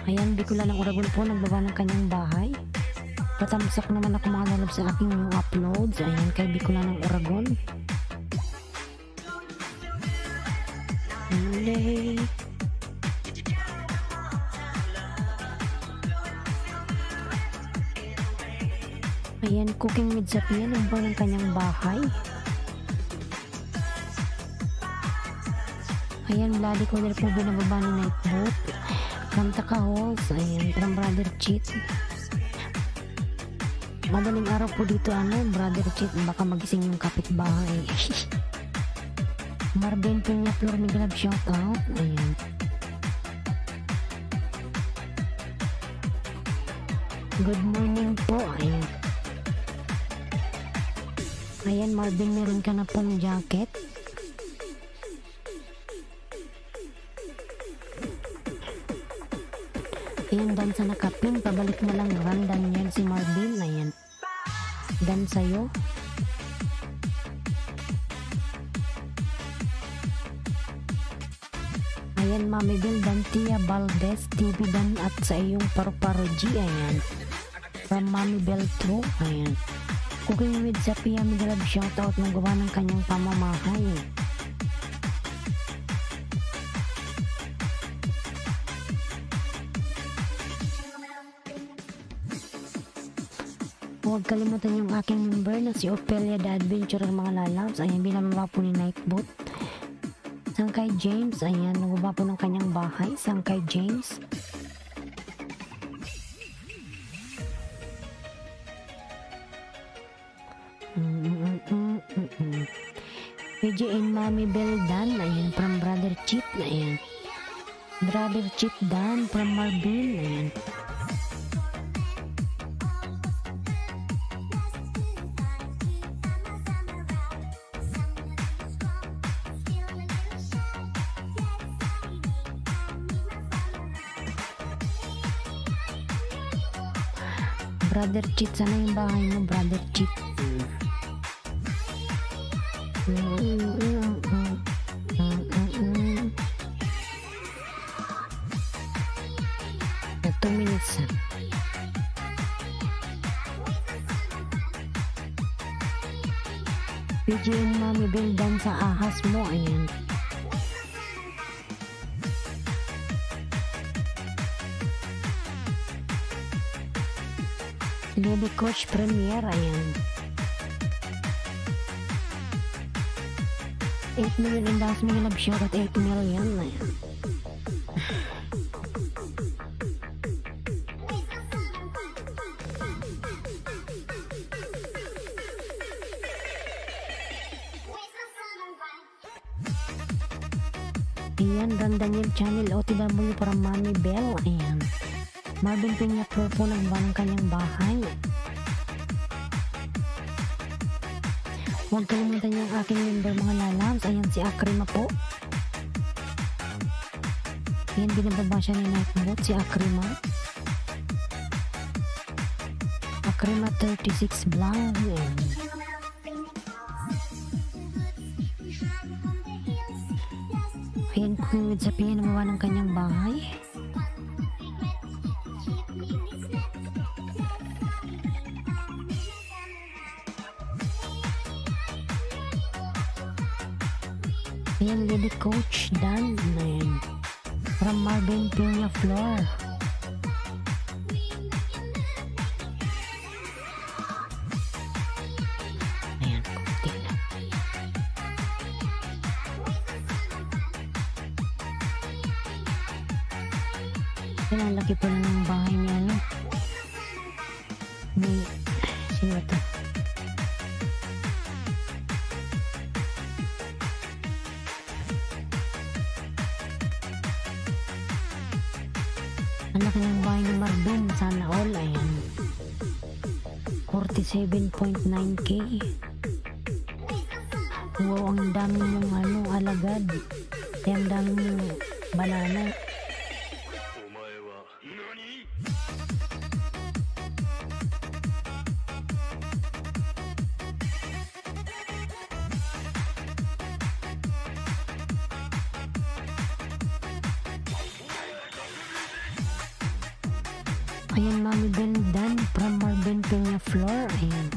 Ayan, Bicola ng Uragon po, nagbaba ng kanyang bahay. Patamsak naman ako mga lalab sa aking new uploads. Ayan, kay Bicola ng Uragon. Monday. Ayan, Cooking with Zapia, nagbaba ng kanyang bahay. Ayan, Bloody Coder po, binababa ni Nightbot. Kanta ka host, ayan, from Brother Cheat. Madaling araw po dito, Brother Cheat, baka magising yung kapitbahay. Marvin Peña Flor Migrab, shout out, ayan. Good morning po, ayan. Ayan, Marvin, meron ka na pong jacket. Ayan, dan sa nakapin, pabalik na lang random yan si Marvin, ayan. Dan sa'yo. Ayan, Mami Bel, Dantia Valdez TV dan at sa iyong paru-paro G, ayan. From Mami Bel True, ayan. Cooking with Zapia, Migalab, shoutout, nagawa ng kanyang pamamahay. Huwag kalimutan yung aking member na si Ophelia the Adventurer, mga lalabs. Ayan, binababa po ni Nightbot. Sangkay James, ayan, nagbaba po ng kanyang bahay. Sangkay James. PJ and Mami Bell Dan, ayan, from Brother Cheat, ayan. Brother Cheat Dan from Marvin, ayan. Brother Cheat, sana yung bahay mo, Brother Cheat. Na 2 minutes. PJ and Mami Bell Dan sa ahas mo, ayan. Lady Coach Premier, ayan. 8 million and last million love shout at 8 million, ayan. Ayan, Ron Daniel Channel OTW para Mami Bell, ayan. Marvin Peña Pro po nagbawa ng kanyang bahay. Huwag kalimutan yung aking member mga lalams. Ayan si Akrima po. Ayan, binababa siya ni Nightbot, si Akrima. Akrima 36 Blanc. Ayan. Ayan, kung sa pinagawa ng kanyang bahay. Ayan, Lady Coach Dan. Ayan. From Marvin Peña Flor. Ayan, kunti lang. Ayan, ang laki pala ng bahay niya, no? Ni, sino ito? Ang laki ng bahay ni Marvin, sana all. Ayan, 47.9k. Wow, ang dami mong alagad. Kaya ang dami mong banana. Ayan, Mami Bendan from Marvin Peña Flor. Ayan.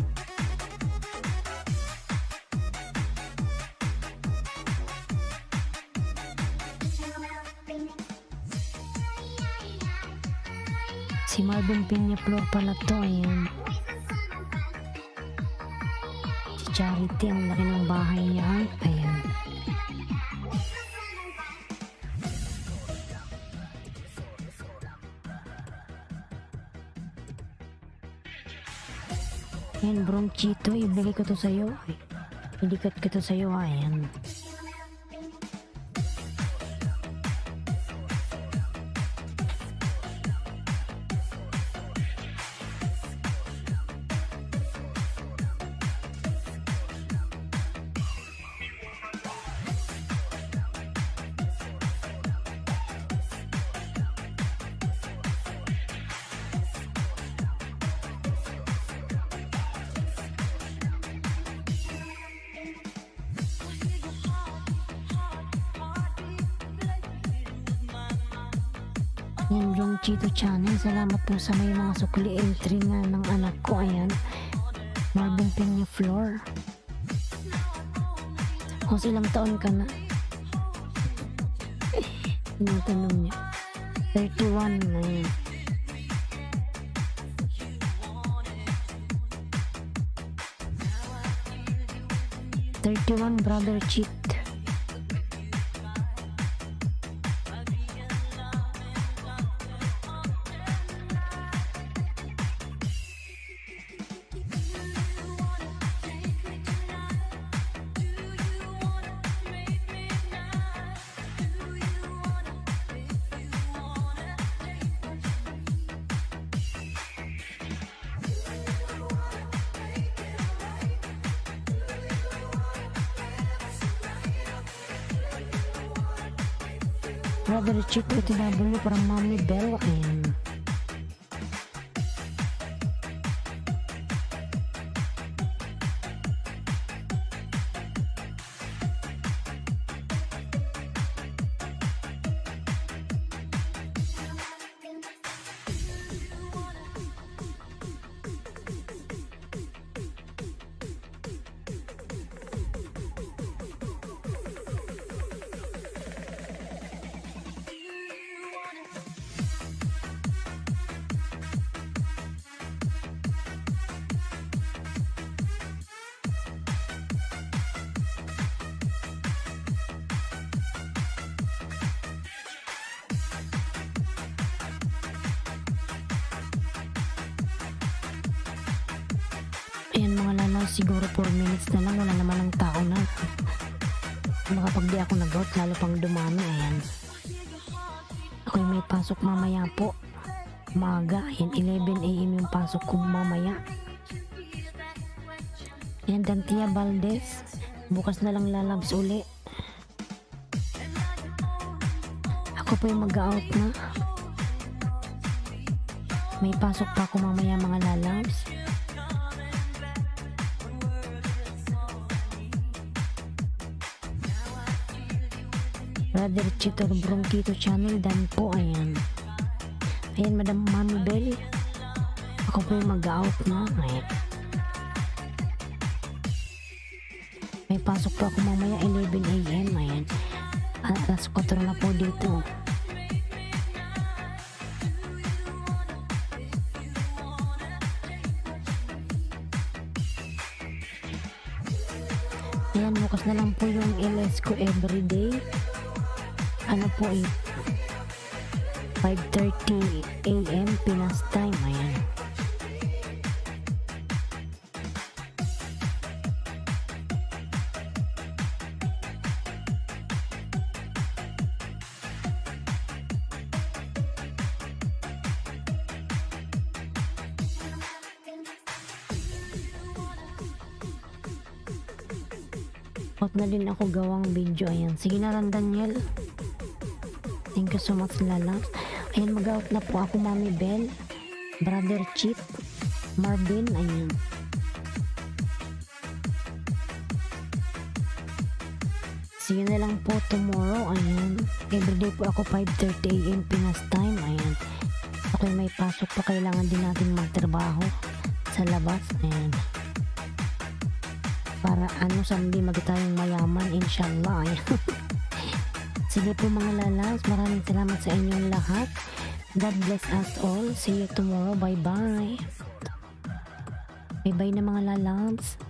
Si Marvin Peña Flor pala to. Ayan. Si Charity, ang laki ng bahay niya. Ayan. Ayan, Bronchito, ibigay ko to sa'yo. Idikat ko to sa'yo, ayan. Yan, Bronchito Channel. Salamat po sa may mga sukli entry nga ng anak ko. Ayan, Marvin Peña Flor. O, ilang taon ka na? Tinatanong niya. 31. Ayan. Brother Cheat. Brother Cheat OTW from Mommy Bell. Ayan. Ayan mga lalaw, siguro 4 minutes na lang, wala naman ang tao na. Baka pag di ako nag-out, lalo pang dumami. Ayan. Ako'y may pasok mamaya po. Umaga, ayan, 11 AM yung pasok ko mamaya. Yan, Dantia Valdez. Bukas na lang lalabs uli. Ako po yung mag-out na. May pasok pa ako mamaya mga lalabs. Brother Chito Bronquito Channel dan po, ayan. Ayan, Madam Mami Bell. Ako po yung mag-out na. Ayan. May pasok po ako mamaya 11 AM. Ayan. Alas 4 na po dito. Ayan, bukas na lang po yung LS ko everyday. Ano po eh, 5:30 AM Pinas time. Ayan. Out na din ako gawang video. Ayan. Sige na lang, Daniel. Thank you so much, lalabs. Ayan, mag-out na po ako, Mami Bell, Brother Chip, Marvin. Ayan. See you na lang po tomorrow. Ayan. Everyday po ako 5:30 AM Pinas time. Ayan. Okay, may pasok pa. Kailangan din natin magtrabaho sa labas. Ayan. Para someday tayong mayaman, inshallah. Ayan. Sige po mga lalabs, maraming salamat sa inyong lahat. God bless us all. See you tomorrow. Bye bye. Bye bye na mga lalabs.